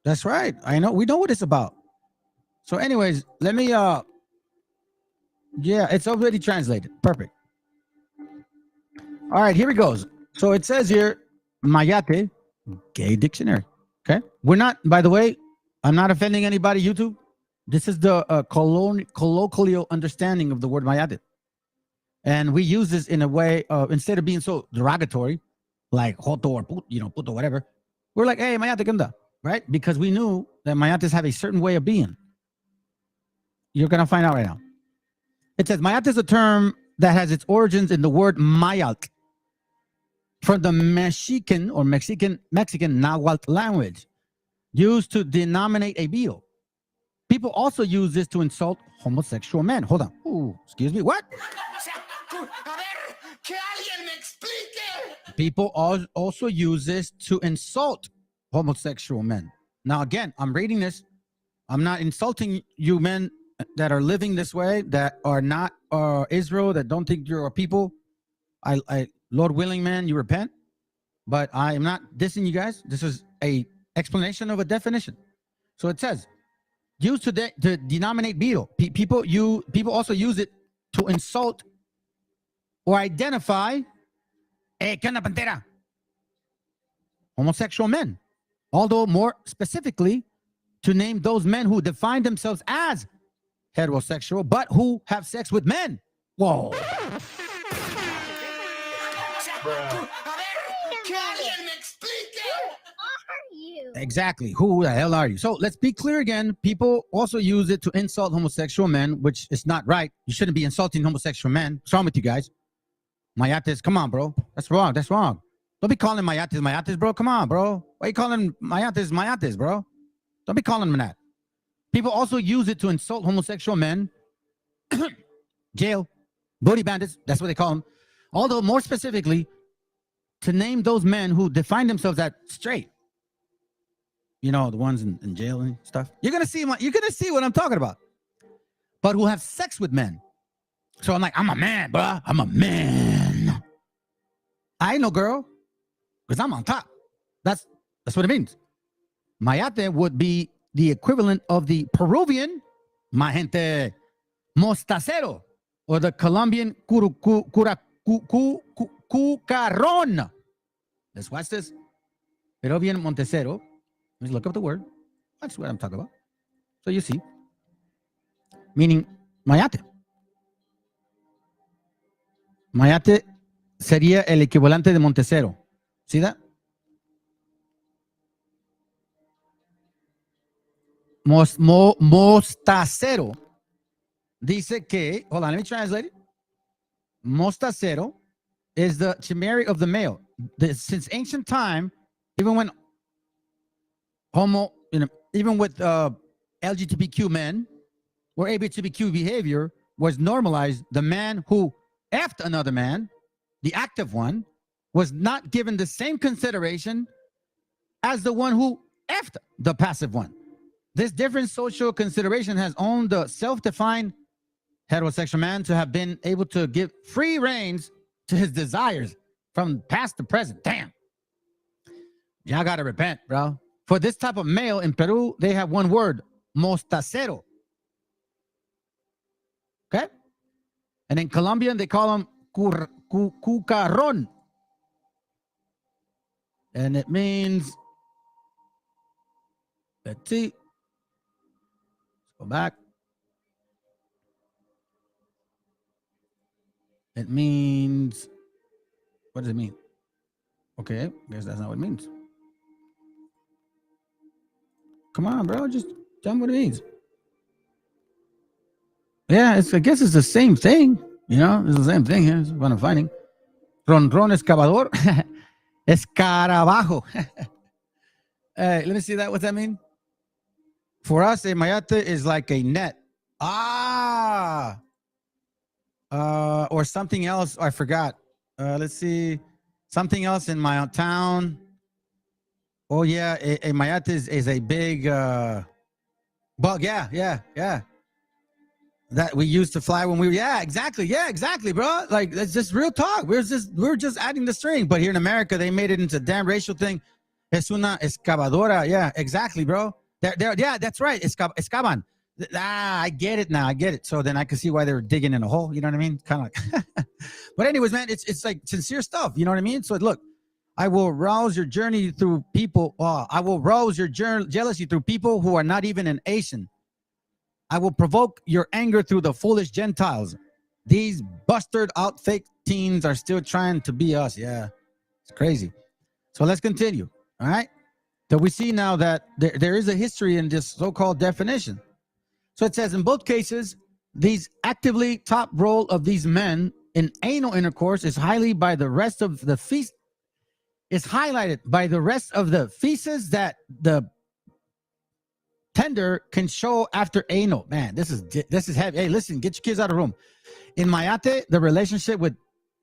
That's right. I know. We know what it's about. So anyways, let me, yeah, it's already translated. Perfect. All right, here it goes. So it says here, Mayate, gay dictionary. Okay. We're not, by the way, I'm not offending anybody, YouTube. This is the colloquial understanding of the word mayate. And we use this in a way of, instead of being so derogatory, like joto or puto, whatever, we're like, hey, mayate, ¿qué onda? Right? Because we knew that mayates have a certain way of being. You're going to find out right now. It says mayate is a term that has its origins in the word mayat, from the Mexican Nahuatl language, used to denominate a beetle. People also use this to insult homosexual men. Hold on. Ooh, excuse me. What? People also use this to insult homosexual men. Now, again, I'm reading this. I'm not insulting you men that are living this way, that are not Israel, that don't think you're a people. I Lord willing, man, you repent. But I am not dissing you guys. This is a explanation of a definition. So it says, used to denominate beetle. People also use it to insult or identify homosexual men. Although more specifically, to name those men who define themselves as heterosexual, but who have sex with men. Whoa. Exactly. Who the hell are you? So let's be clear again. People also use it to insult homosexual men, which is not right. You shouldn't be insulting homosexual men. What's wrong with you guys? Mayates, come on, bro. That's wrong. That's wrong. Don't be calling mayates, bro. Come on, bro. Why are you calling mayates, bro? Don't be calling them that. People also use it to insult homosexual men. Jail. Booty bandits. That's what they call them. Although more specifically, to name those men who define themselves as straight. You know, the ones in jail and stuff. You're gonna see what I'm talking about. But who have sex with men. So I'm like, I'm a man, bro. I'm a man. I ain't no girl, because I'm on top. That's what it means. Mayate would be the equivalent of the Peruvian, ma gente, mostacero, or the Colombian cucarón. Let's watch this. Peruvian montecero. Let's look up the word. That's what I'm talking about. So you see. Meaning, mayate. Mayate sería el equivalente de montecero. See that? Mostacero dice que, hold on, let me translate it. Mostacero is the chimera of the male. Since ancient time, even when even with LGBTQ men or LGBTQ behavior was normalized, the man who effed another man, the active one, was not given the same consideration as the one who effed the passive one. This different social consideration has owned the self-defined heterosexual man to have been able to give free reins to his desires from past to present. Damn. Y'all gotta repent, bro. For this type of male in Peru, they have one word, mostacero. Okay? And in Colombian, they call him cucarón. And it means, let's see. Let's go back. It means, what does it mean? Okay, I guess that's not what it means. Come on, bro, just tell me what it means. Yeah, I guess it's the same thing. You know, it's the same thing here. It's what I'm finding. Ronron excavador. Escarabajo. Hey, let me see that. What's that mean? For us, a mayate is like a net. Or something else. I forgot. Let's see. Something else in my town. Oh, yeah. A mayate is a big bug. Yeah. That we used to fly when we were. Yeah, exactly, bro. Like, that's just real talk. We're just adding the string. But here in America, they made it into a damn racial thing. Es una excavadora. Yeah, exactly, bro. Yeah, that's right. Excavan. I get it now. I get it. So then I can see why they were digging in a hole. You know what I mean? Kind of like. But anyways, man, it's like sincere stuff. You know what I mean? So look, I will rouse your journey through people. I will rouse your jealousy through people who are not even an Asian. I will provoke your anger through the foolish Gentiles. These busted out fake teens are still trying to be us. Yeah, it's crazy. So let's continue. All right. So we see now that there is a history in this so-called definition. So it says in both cases, these actively top role of these men in anal intercourse is highly by the rest of the feast is highlighted by the rest of the feces that the tender can show after anal. Man, this is heavy. Hey, listen, get your kids out of the room. In Mayate, the relationship with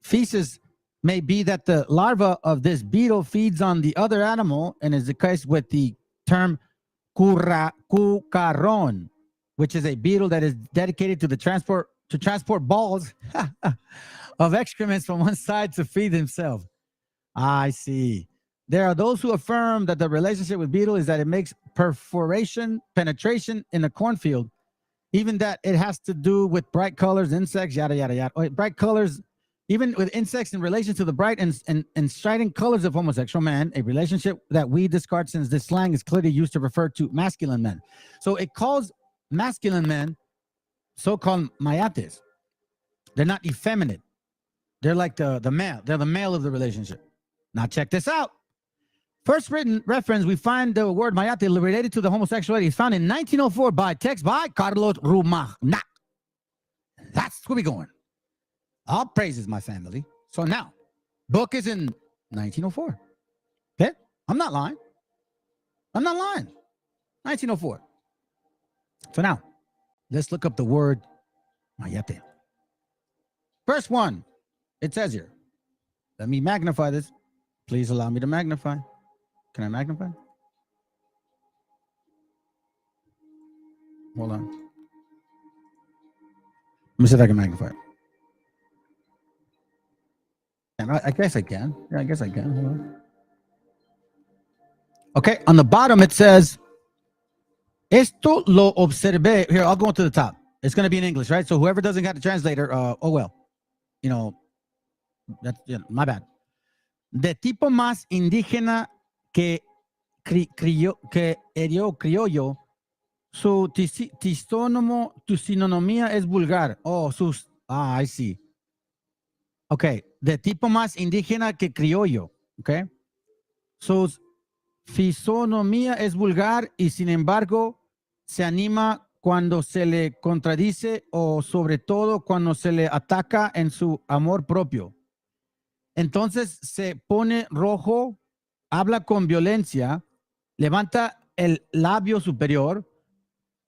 feces may be that the larva of this beetle feeds on the other animal, and is the case with the term cucaron, which is a beetle that is dedicated to transport balls of excrements from one side to feed himself. I see. There are those who affirm that the relationship with beetle is that it makes penetration in the cornfield, even that it has to do with bright colors, insects, yada, yada, yada. Bright colors, even with insects in relation to the bright and strident colors of homosexual man, a relationship that we discard since this slang is clearly used to refer to masculine men. So it calls masculine men so-called mayates. They're not effeminate. They're like the male. They're the male of the relationship. Now check this out. First written reference, we find the word mayate related to the homosexuality is found in 1904 by text by Carlos Rumagnac. That's where we're going. All praises, my family. So now, book is in 1904. Okay? I'm not lying. 1904. So now, let's look up the word mayate. First one, it says here. Let me magnify this. Please allow me to magnify. Can I magnify? Hold on. Let me see if I can magnify it. I guess I can. Yeah, I guess I can. Hold on. Okay, on the bottom it says, esto lo observé. Here, I'll go to the top. It's going to be in English, right? So whoever doesn't got the translator, oh well. You know, that's my bad. De tipo más indígena que criollo, su tisonomía es vulgar. Oh, I see. Okay, de tipo más indígena que criollo, okay? Su fisonomía es vulgar y sin embargo se anima cuando se le contradice o sobre todo cuando se le ataca en su amor propio. Entonces se pone rojo, habla con violencia, levanta el labio superior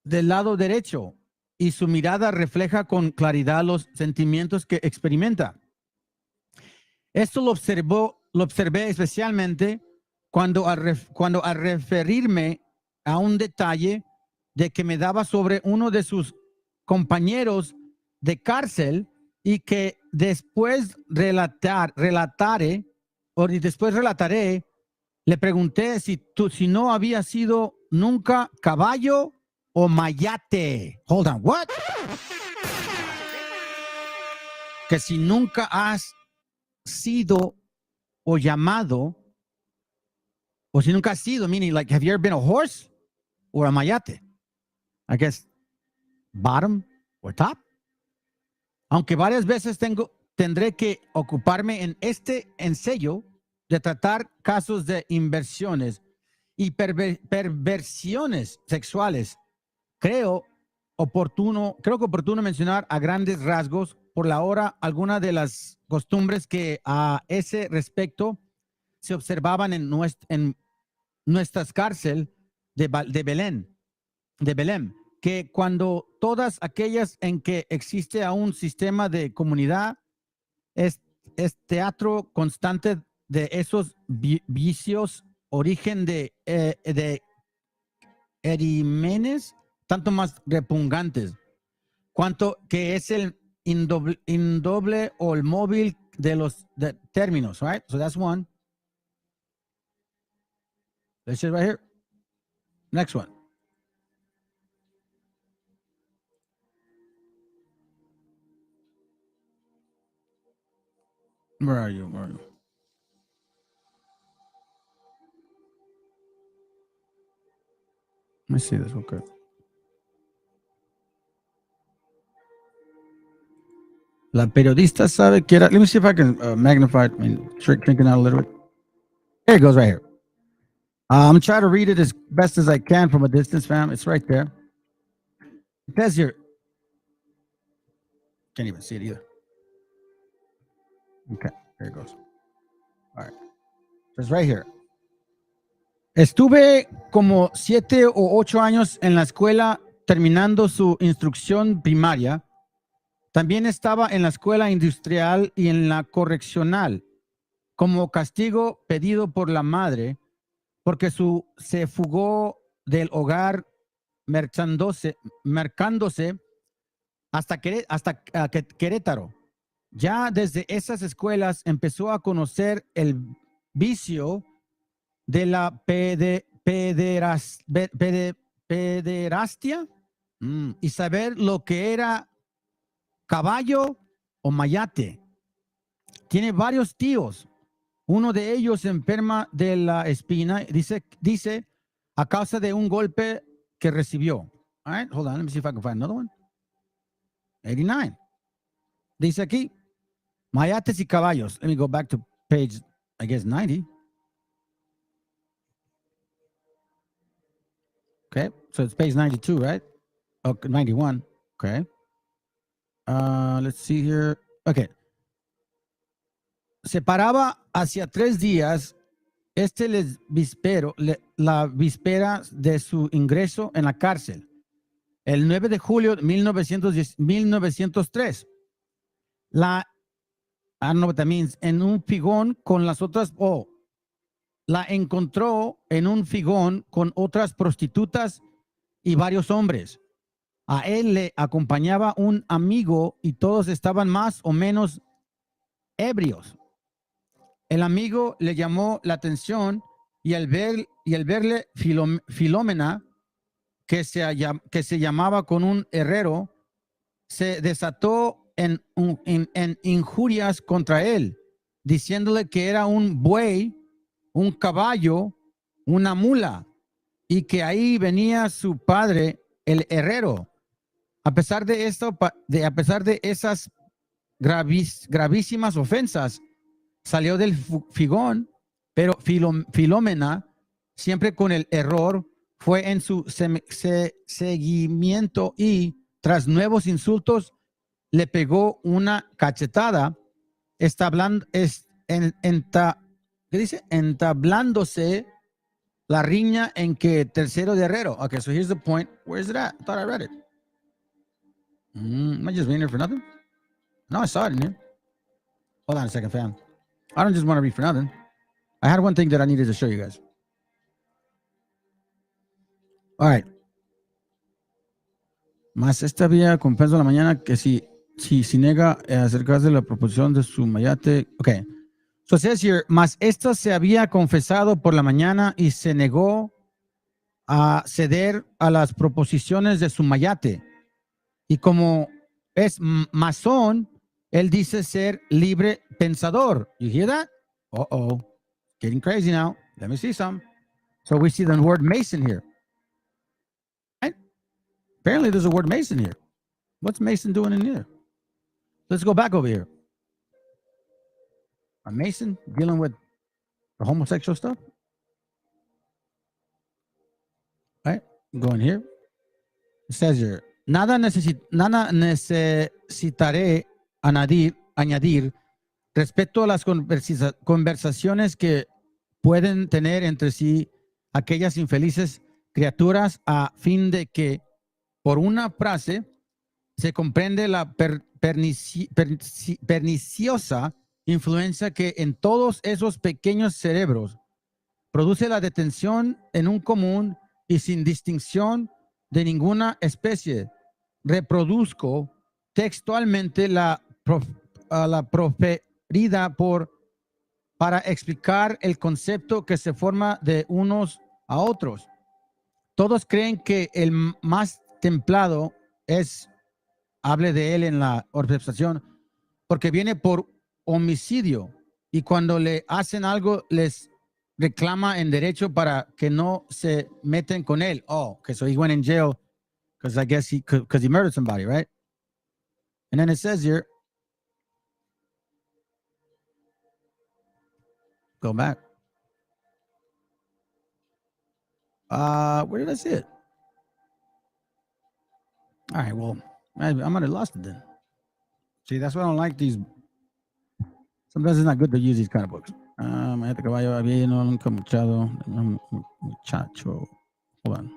del lado derecho y su mirada refleja con claridad los sentimientos que experimenta. Esto lo observé especialmente cuando al referirme a un detalle de que me daba sobre uno de sus compañeros de cárcel y que después relataré, le pregunté si no había sido nunca caballo o mayate. Hold on, what? Que si nunca has sido o llamado, o si nunca has sido, meaning like, have you ever been a horse or a mayate? I guess bottom or top. Aunque varias veces tendré que ocuparme en este ensayo de tratar casos de inversiones y perversiones sexuales, creo que oportuno mencionar a grandes rasgos por la hora algunas de las costumbres que a ese respecto se observaban en nuestras cárceles de Belén, que cuando todas aquellas en que existe aún un sistema de comunidad es teatro constante de esos vicios, origen de erímenes, tanto más repugnantes, cuanto que es el indoble o el móvil de los términos, right? So that's one. This is right here. Next one. Where are you? Let me see this real quick. La periodista sabe que era. Let me see if I can magnify it. I mean, shrinking out a little bit. There it goes right here. I'm trying to read it as best as I can from a distance, fam. It's right there. It says here. Can't even see it either. Okay, there it goes. All right. It's right here. Estuve como 7 o 8 años en la escuela terminando su instrucción primaria. También estaba en la escuela industrial y en la correccional como castigo pedido por la madre porque se fugó del hogar mercándose hasta Querétaro. Ya desde esas escuelas empezó a conocer el vicio de la pederastia y saber lo que era caballo o mayate. Tiene varios tíos. Uno de ellos enferma de la espina, dice a causa de un golpe que recibió. All right, hold on, let me see if I can find another one. 89. Dice aquí, mayates y caballos. Let me go back to page, I guess, 90. Okay, so it's page 92, right? Oh, 91. Okay. Let's see here. Okay. Se paraba hacia 3 días la víspera de su ingreso en la cárcel, el 9 de julio de 1903. I don't know what that means. En un figón con las otras, la encontró en un figón con otras prostitutas y varios hombres. A él le acompañaba un amigo y todos estaban más o menos ebrios. El amigo le llamó la atención y al verle Filomena, que se llamaba con un herrero, se desató en injurias contra él, diciéndole que era un buey, un caballo, una mula, y que ahí venía su padre, el herrero. A pesar de esas gravísimas ofensas, salió del figón, pero Filomena, siempre con el error, fue en su seguimiento y, tras nuevos insultos, le pegó una cachetada, entablándose la riña en que tercero de herrero. Okay, so here's the point. Where is it at? I thought I read it. Am I just reading it for nothing? No, I saw it in here. Hold on a second, fam. I don't just want to read for nothing. I had one thing that I needed to show you guys. All right. Más esta vía compensa la mañana que si niega acercarse de la proposición de su mayate. Okay. So it says here, más esta se había confesado por la mañana y se negó a ceder a las proposiciones de su mayate. Y como es masón, él dice ser libre pensador. You hear that? Uh-oh. Getting crazy now. Let me see some. So we see the word Mason here. Right? Apparently there's a word Mason here. What's Mason doing in here? Let's go back over here. A Mason dealing with the homosexual stuff? Right? Go in here. It says here, nada necesitaré añadir respecto a las conversaciones que pueden tener entre sí aquellas infelices criaturas, a fin de que por una frase se comprende la perniciosa influencia que en todos esos pequeños cerebros produce la detención en un común y sin distinción de ninguna especie. Reproduzco textualmente la proferida para explicar el concepto que se forma de unos a otros. Todos creen que el más templado hable de él en la observación, porque viene por homicidio, y cuando le hacen algo les reclama en derecho para que no se meten con él. Oh, okay, so he went in jail because I guess because he murdered somebody, right? And then it says here, Go back. Where did I see it? All right, well, I might have lost it then. See, that's why I don't like these. Sometimes it's not good to use these kind of books. Muchacho. Hold on.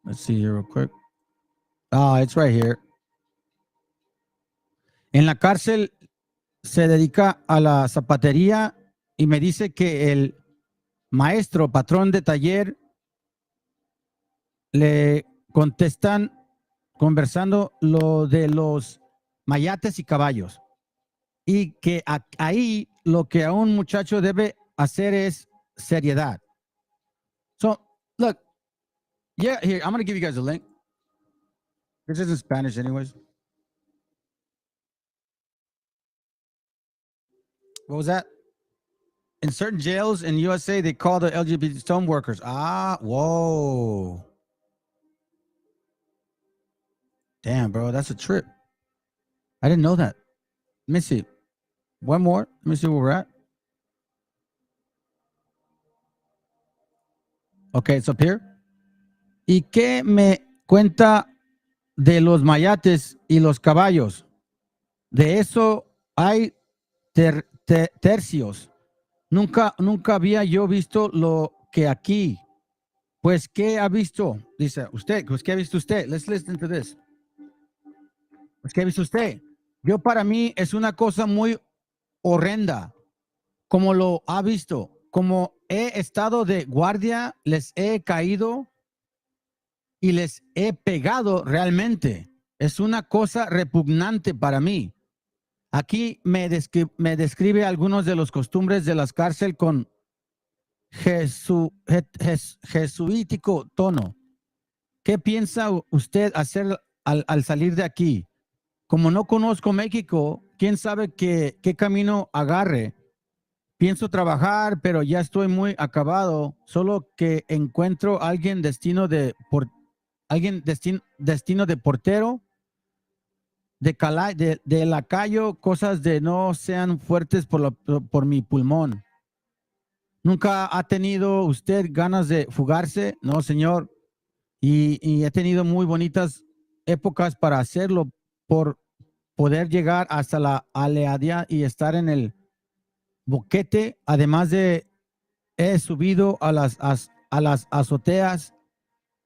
Let's see here real quick. It's right here. En la cárcel se dedica a la zapatería y me dice que el maestro, patrón de taller, le contestan conversando lo de los mayates y caballos. Y que ahí lo que a un muchacho debe hacer es seriedad. So, look, yeah, here, I'm going to give you guys a link. This is in Spanish anyways. What was that? In certain jails in USA, they call the LGBT stone workers. Whoa. Damn, bro, that's a trip. I didn't know that. Let me see. One more. Let me see where we're at. Okay, it's up here. ¿Y qué me cuenta de los mayates y los caballos? De eso hay tercios. Nunca había yo visto lo que aquí. Pues, ¿qué ha visto? Dice, usted, pues, ¿qué ha visto usted? Let's listen to this. Pues, ¿qué ha visto usted? Yo para mí es una cosa muy horrenda. Como lo ha visto. Como he estado de guardia, les he caído y les he pegado realmente. Es una cosa repugnante para mí. Aquí me describe algunos de los costumbres de las cárceles con jesuítico tono. ¿Qué piensa usted hacer al salir de aquí? Como no conozco México, quién sabe qué camino agarre. Pienso trabajar, pero ya estoy muy acabado. Solo que encuentro a alguien destino de portero, de lacayo, cosas de no sean fuertes por mi pulmón. ¿Nunca ha tenido usted ganas de fugarse? No, señor. Y he tenido muy bonitas épocas para hacerlo, por poder llegar hasta la aleadia y estar en el boquete. Además de he subido a las azoteas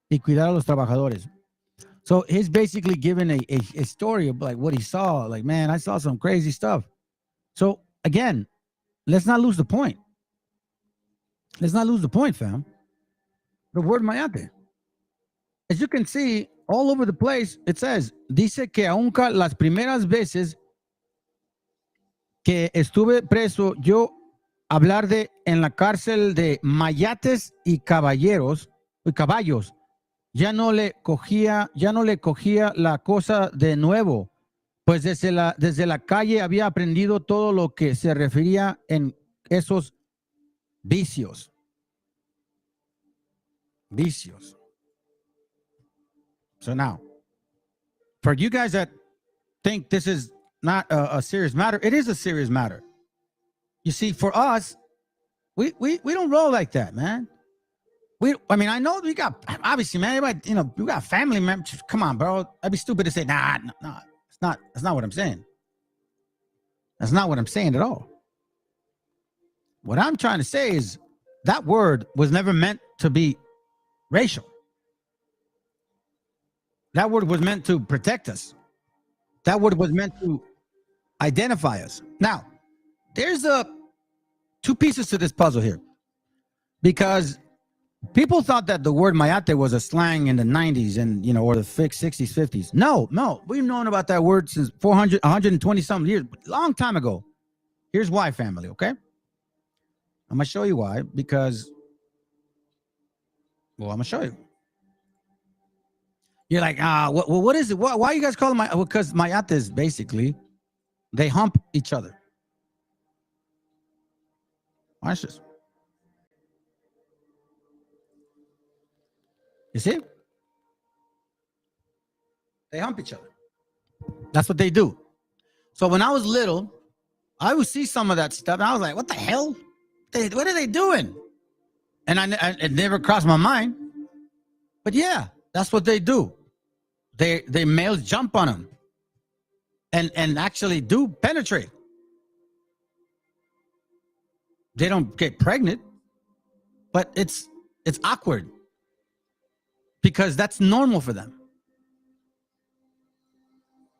y cuidar a los trabajadores. So he's basically giving a story of like what he saw. Like, man, I saw some crazy stuff. So again, let's not lose the point. Let's not lose the point, fam. The word mayate. As you can see, all over the place, it says, dice que aunque las primeras veces que estuve preso, yo hablar de en la cárcel de mayates y caballos, ya no le cogía la cosa de nuevo, pues desde la calle había aprendido todo lo que se refería en esos vicios. So now, for you guys that think this is not a serious matter, it is a serious matter. You see, for us, we don't roll like that, man. I know we got, obviously, man, everybody, we got family members. Come on, bro. I'd be stupid to say, nah, that's not what I'm saying. That's not what I'm saying at all. What I'm trying to say is that word was never meant to be racial. That word was meant to protect us. That word was meant to identify us. Now, there's two pieces to this puzzle here, because people thought that the word mayate was a slang in the 90s and, or the 60s, 50s. No. We've known about that word since 120 something years, long time ago. Here's why, family, okay? I'm going to show you why, because, I'm going to show you. You're like, what is it? Why are you guys calling because mayates, basically, they hump each other. Watch this. You see? They hump each other. That's what they do. So when I was little, I would see some of that stuff, and I was like, "What the hell? What are they doing?" And it never crossed my mind. But yeah, that's what they do. They males jump on them, and actually do penetrate. They don't get pregnant, but it's awkward because that's normal for them.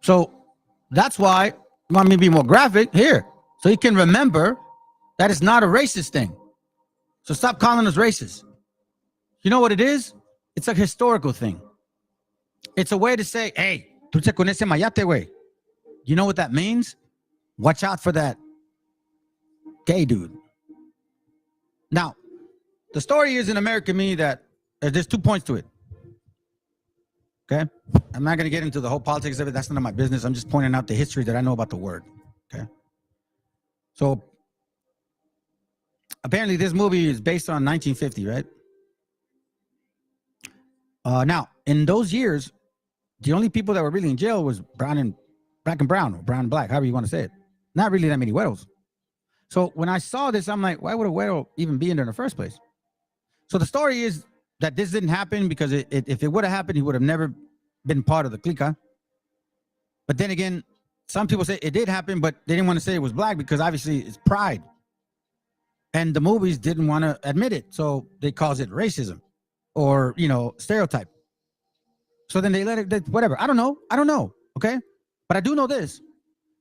So that's why you want me to be more graphic here, so you can remember that it's not a racist thing. So stop calling us racist. You know what it is? It's a historical thing. It's a way to say, hey, tú te con ese mayate, güey. You know what that means? Watch out for that gay dude. Now, the story is in American Me that there's 2 points to it. Okay? I'm not going to get into the whole politics of it. That's none of my business. I'm just pointing out the history that I know about the word. Okay? So, apparently this movie is based on 1950, right? Now, in those years, the only people that were really in jail was black and brown, or brown and black, however you want to say it. Not really that many güeros. So when I saw this, I'm like, why would a güero even be in there in the first place? So the story is that this didn't happen because if it would have happened, he would have never been part of the clica. But then again, some people say it did happen, but they didn't want to say it was black because obviously it's pride. And the movies didn't want to admit it. So they cause it racism or, stereotype. So then they let it, whatever. I don't know. Okay. But I do know this,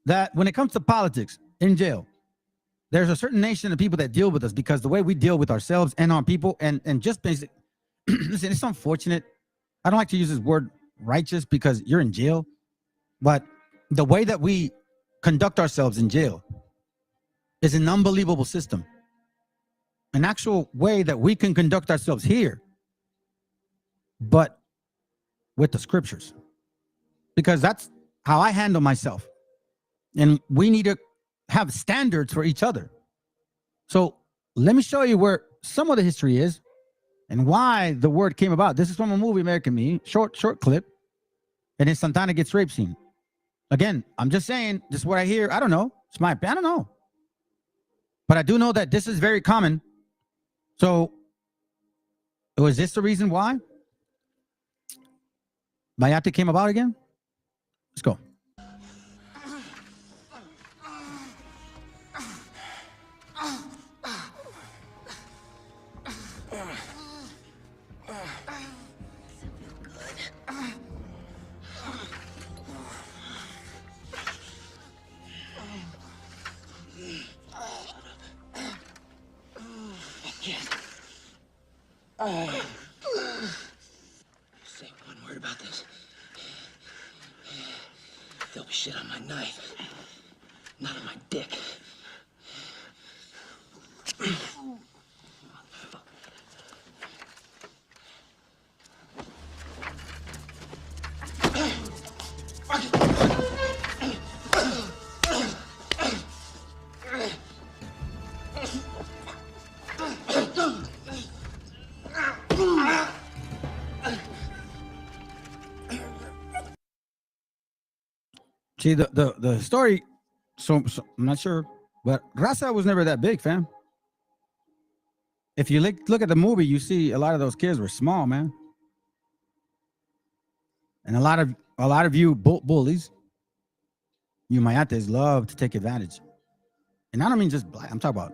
that when it comes to politics in jail, there's a certain nation of people that deal with us because the way we deal with ourselves and our people and just basic. Listen, it's unfortunate. I don't like to use this word righteous because you're in jail, but the way that we conduct ourselves in jail is an unbelievable system. An actual way that we can conduct ourselves here, but with the scriptures, because that's how I handle myself. And we need to have standards for each other. So let me show you where some of the history is and why the word came about. This is from a movie, American Me, short clip. And then Santana gets rape scene. Again, I'm just saying, this is what I hear. I don't know. It's my opinion. I don't know. But I do know that this is very common. So was this the reason why Mayate came about again? Let's go. Say one word about this. There'll be shit on my knife, not on my dick. See, the story, so I'm not sure, but Raza was never that big, fam. If you look at the movie, you see a lot of those kids were small, man. And a lot of you bullies, you mayates, love to take advantage. And I don't mean just black, I'm talking about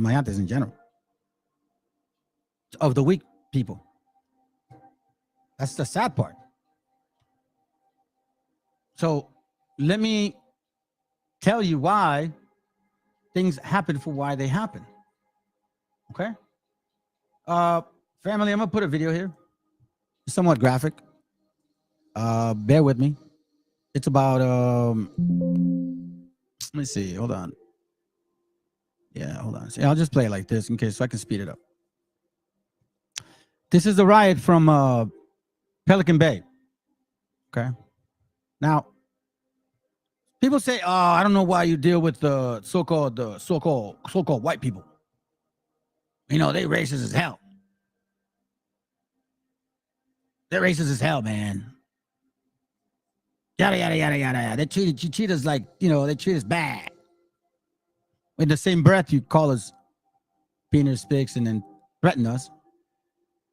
mayates in general. Of the weak people. That's the sad part. So let me tell you why things happen for why they happen. Okay? Family, I'm gonna put a video here. It's somewhat graphic. Bear with me. It's about let me see, hold on. Yeah, hold on. See, I'll just play it like this in case so I can speed it up. This is the riot from Pelican Bay. Okay. Now, people say, "Oh, I don't know why you deal with the so-called white people. You know, they racist as hell. They're racist as hell, man. Yada yada yada yada. They treat us like, they treat us bad." In the same breath, you call us penis pigs and then threaten us.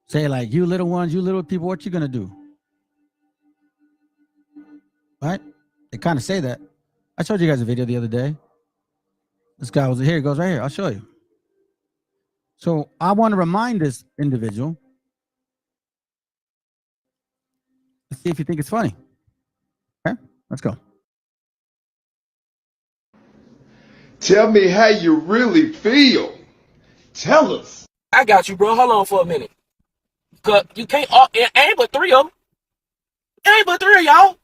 Say like, you little ones, you little people, what you gonna do? Right? They kind of say that. I showed you guys a video the other day. This guy was here. He goes right here. I'll show you. So I want to remind this individual. Let's see if you think it's funny. Okay, let's go. Tell me how you really feel. Tell us. I got you, bro. Hold on for a minute. Cause you can't. It ain't but three of them. It ain't but three of y'all.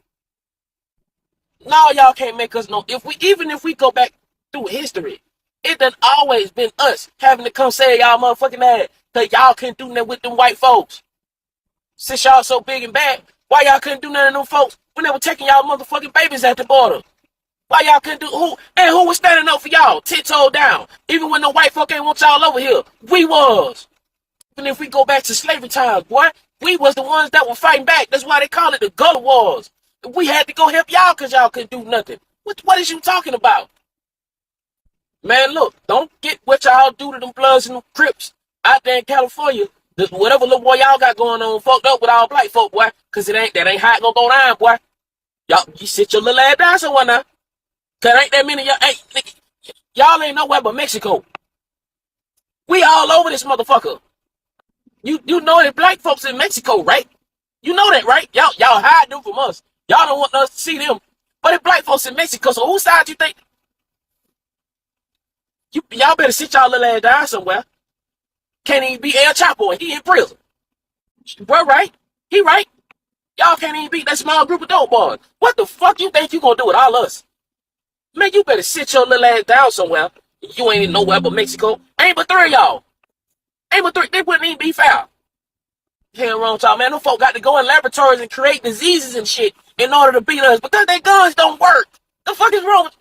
No, y'all can't make us know. Even if we go back through history, it done always been us having to come say y'all motherfucking ass that y'all couldn't do nothing with them white folks. Since y'all so big and bad, why y'all couldn't do nothing to them folks when they were taking y'all motherfucking babies at the border? Why y'all couldn't do who was standing up for y'all, tiptoe down? Even when the white folk ain't want y'all over here, we was. Even if we go back to slavery times, boy, we was the ones that were fighting back. That's why they call it the Gullah Wars. We had to go help y'all because y'all couldn't do nothing. What is you talking about? Man, look, don't get what y'all do to them Bloods and them Crips out there in California. Whatever little boy y'all got going on, fucked up with all black folk, boy, because that ain't how it gonna go down, boy. You sit your little ass down somewhere now. Cause ain't that many y'all ain't nowhere but Mexico. We all over this motherfucker. You know that black folks in Mexico, right? You know that, right? Y'all hide them from us. Y'all don't want us to see them. But it's black folks in Mexico, so whose side you think? Y'all better sit y'all little ass down somewhere. Can't even be El Chapo and he in prison. Bro, right? He right. Y'all can't even beat that small group of dope boys. What the fuck you think you gonna do with all us? Man, you better sit your little ass down somewhere. You ain't nowhere but Mexico. Ain't but three of y'all. Ain't but three. They wouldn't even be foul. Hell wrong with y'all, man. Them folk got to go in laboratories and create diseases and shit in order to beat us because their guns don't work. The fuck is wrong with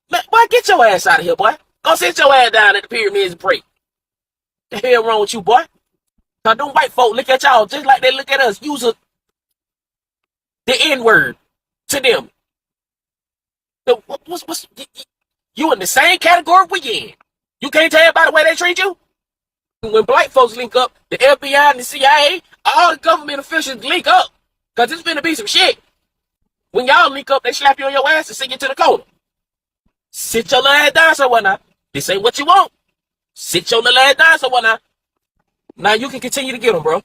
man? Boy, get your ass out of here, boy. Go sit your ass down at the pyramids and pray. The hell wrong with you, boy? Now, them white folk look at y'all just like they look at us. Use the N-word to them. You in the same category we in. You can't tell by the way they treat you? When black folks link up, the FBI and the CIA, all the government officials link up. Because it's finna be some shit. When y'all link up, they slap you on your ass and send you to the corner. Sit your little ass down somewhere now. This ain't what you want. Sit your little ass down somewhere now. Now you can continue to get them, bro.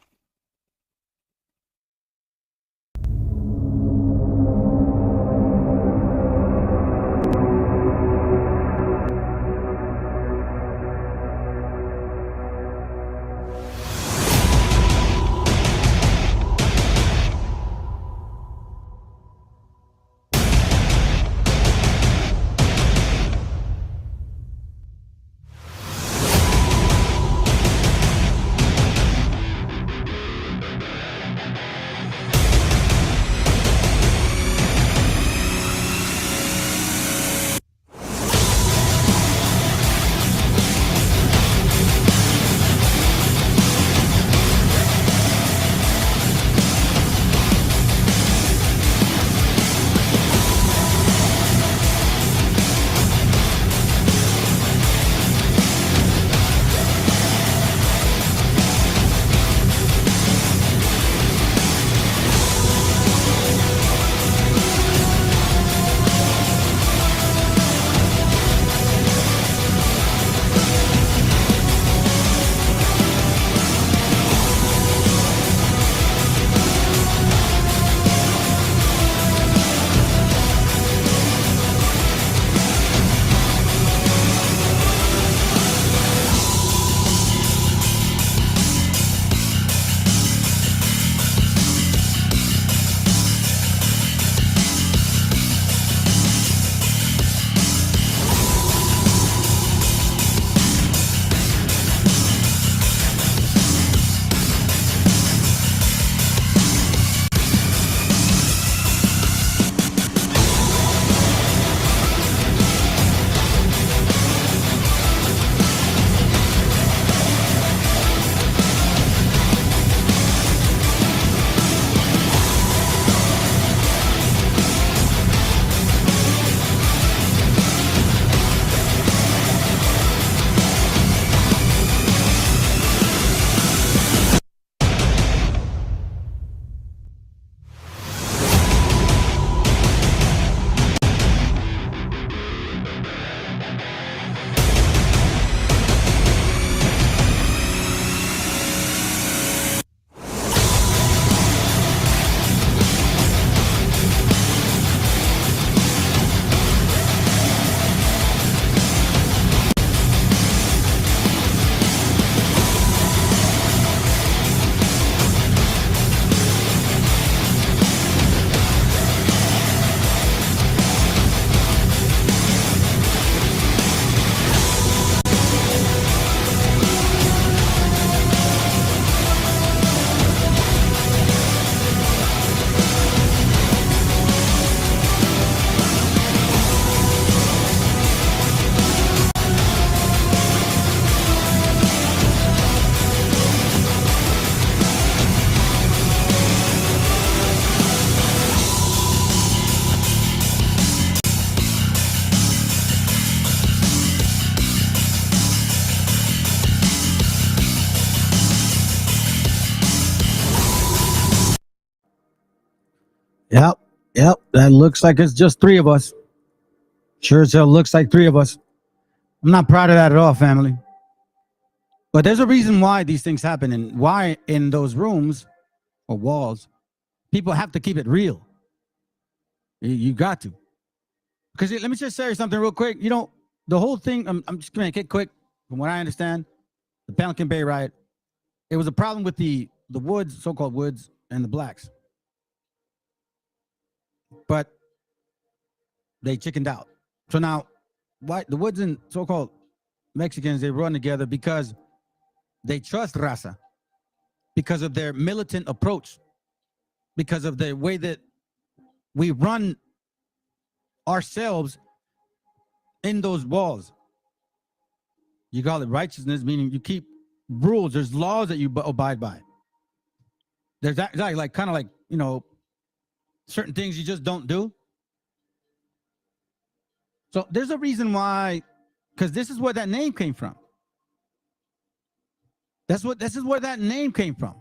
Yep. Yep. That looks like it's just three of us. Sure as hell looks like three of us. I'm not proud of that at all, family. But there's a reason why these things happen and why in those rooms or walls, people have to keep it real. You got to. Because let me just say something real quick. You know, the whole thing, I'm just going to make it quick. From what I understand, the Pelican Bay riot, it was a problem with the Woods, so-called Woods, and the blacks. But they chickened out. So now, why the Woods and so-called Mexicans, they run together because they trust Raza, because of their militant approach, because of the way that we run ourselves in those walls. You call it righteousness, meaning you keep rules. There's laws that you abide by. There's that, like kind of like, you know, certain things you just don't do. So there's a reason why, because this is where that name came from. This is where that name came from.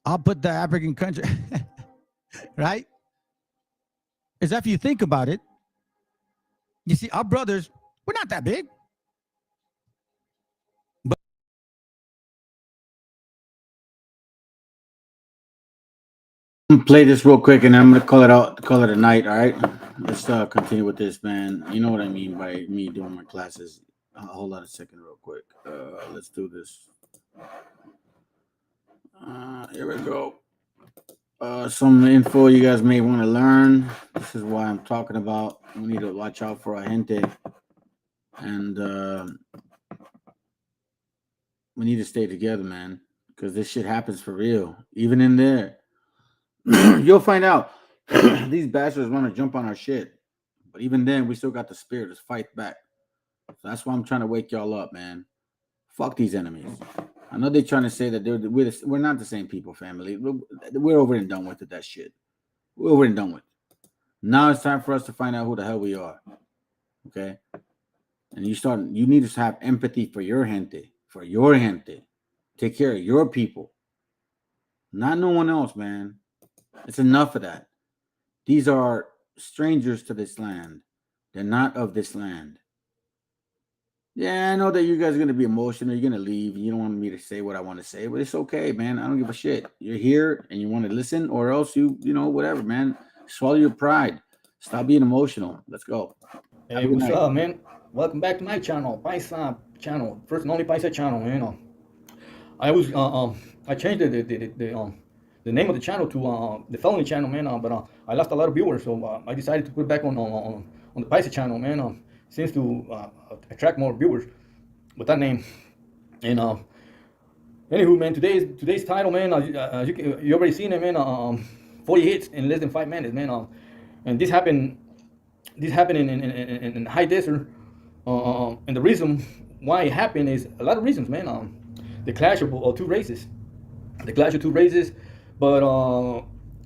I'll put the African country, right? Is that if you think about it, you see, our brothers, we're not that big. But I'm gonna play this real quick and I'm gonna call it a night, all right? Let's continue with this, man. You know what I mean by me doing my classes. Hold on a second real quick. Let's do this. Here we go. Some info you guys may want to learn. This is why I'm talking about. We need to watch out for our gente. And we need to stay together, man. Because this shit happens for real. Even in there. You'll find out. These bastards want to jump on our shit. But even then, we still got the spirit to fight back. So that's why I'm trying to wake y'all up, man. Fuck these enemies. I know they're trying to say that we're not the same people, family. We're over and done with it, that shit. We're over and done with it. Now it's time for us to find out who the hell we are. Okay? And you need to have empathy for your gente. For your gente. Take care of your people. Not no one else, man. It's enough of that. These are strangers to this land. They're not of this land. Yeah, I know that you guys are going to be emotional. You're going to leave. You don't want me to say what I want to say, but it's okay, man. I don't give a shit. You're here and you want to listen, or else you know, whatever, man. Swallow your pride. Stop being emotional. Let's go. Hey, what's up, man? Welcome back to my channel, Paisa channel. First and only Paisa channel, man. I changed the name of the channel to the felony channel, man. But I lost a lot of viewers, so I decided to put it back on the Paisa channel, man. Seems to attract more viewers with that name. And anywho, man, today's title, man, you already seen it, man. 40 hits in less than 5 minutes, man. And this happened in high desert. And the reason why it happened is a lot of reasons, man. The clash of two races. The clash of two races, but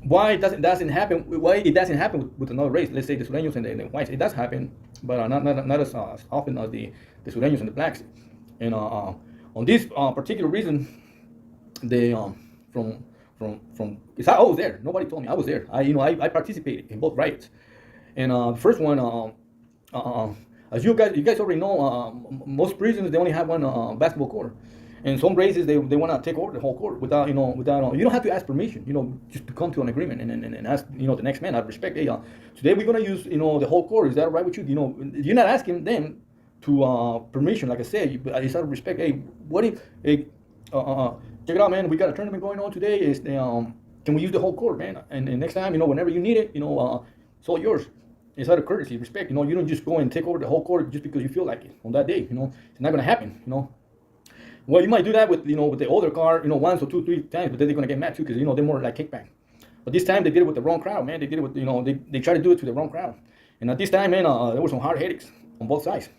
why it doesn't happen? Why it doesn't happen with another race? Let's say the Sureños and the whites. It does happen, but not as often as the Sureños and the blacks. And on this particular reason, they from because I was there. Nobody told me I was there. I participated in both riots. And the first one, as you guys already know, most prisons they only have one basketball court. And some races they want to take over the whole court without you don't have to ask permission, just to come to an agreement and ask the next man out of respect. Hey, today we're gonna use the whole court. Is that right with you? You're not asking them to permission, like I said. It's out of respect. Hey, what if check it out, man? We got a tournament going on today. Can we use the whole court, man? And next time, whenever you need it, it's all yours. It's out of courtesy, respect. You don't just go and take over the whole court just because you feel like it on that day. It's not gonna happen. Well, you might do that with with the older car, once or 2, 3 times, but then they're gonna get mad too because they're more like kickback. But this time they did it with the wrong crowd, man. They did it with they tried to do it to the wrong crowd. And at this time, man, there were some hard headaches on both sides,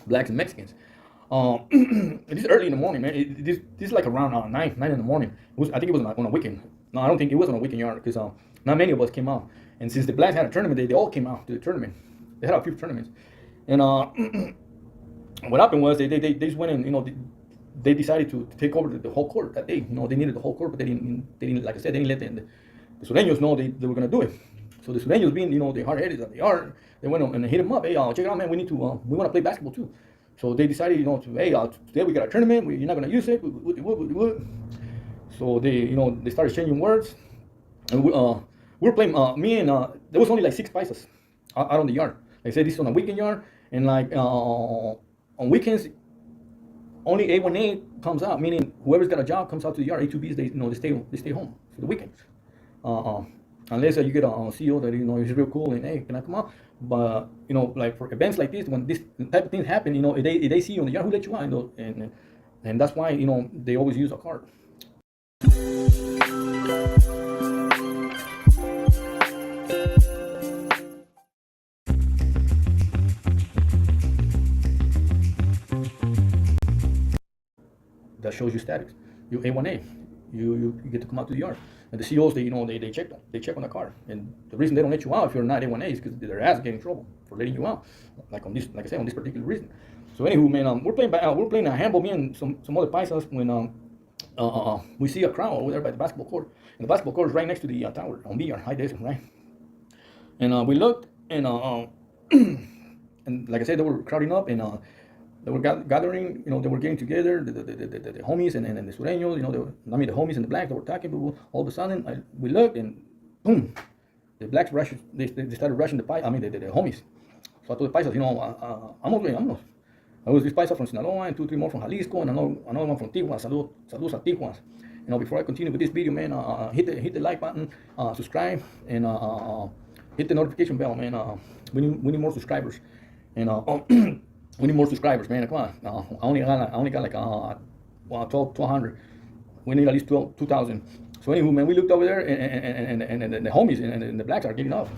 blacks and Mexicans. This is early in the morning, man. This is like around 9 in the morning. I think it was on a weekend. No, I don't think it was on a weekend yard because not many of us came out. And since the blacks had a tournament, they all came out to the tournament. They had a few tournaments, and what happened was they just went in, they decided to take over the whole court that day. They needed the whole court, but they didn't, like I said, they didn't let the Sureños know they were gonna do it. So the Sureños, being the hard-headed that they are, they went and hit him up. Hey, check it out, man. We need to we want to play basketball too. So they decided, hey, today we got a tournament. You're not gonna use it. So they started changing words, and we were playing. Me and there was only like 6 paisas out on the yard. Like I said, this is on a weekend yard, and like on weekends, only A1A comes out, meaning whoever's got a job comes out to the yard. A2Bs, they stay home for the weekends. Unless you get a CEO that is real cool and hey, can I come out? But like for events like this, when this type of things happen, if they see you on the yard, who let you out? And that's why they always use a card. That shows you status. You A1A. You get to come out to the yard. And the CEOs, they check on the card. And the reason they don't let you out if you're not A1A is because their ass get in trouble for letting you out. Like I said, on this particular reason. So anywho, man, we're playing a handball, me and some other paisas when we see a crowd over there by the basketball court. And the basketball court is right next to the tower on BR, high desert, right? And we looked and and like I said, they were crowding up and they were gathering, they were getting together, the homies and the Sureños, the homies and the blacks, they were talking, but all of a sudden, we looked and boom, the blacks rushed, they started rushing the homies. So I told the paisas, I'm I was this paisa from Sinaloa and 2, 3 more from Jalisco and another one from Tijuana, saludos a Tijuana. Before I continue with this video, man, hit the like button, subscribe, and hit the notification bell, man. We need more subscribers, and we need more subscribers, man. Come on, I only got like 1,200. We need at least 2,000. So anyway, man, we looked over there, and the homies and the blacks are getting up.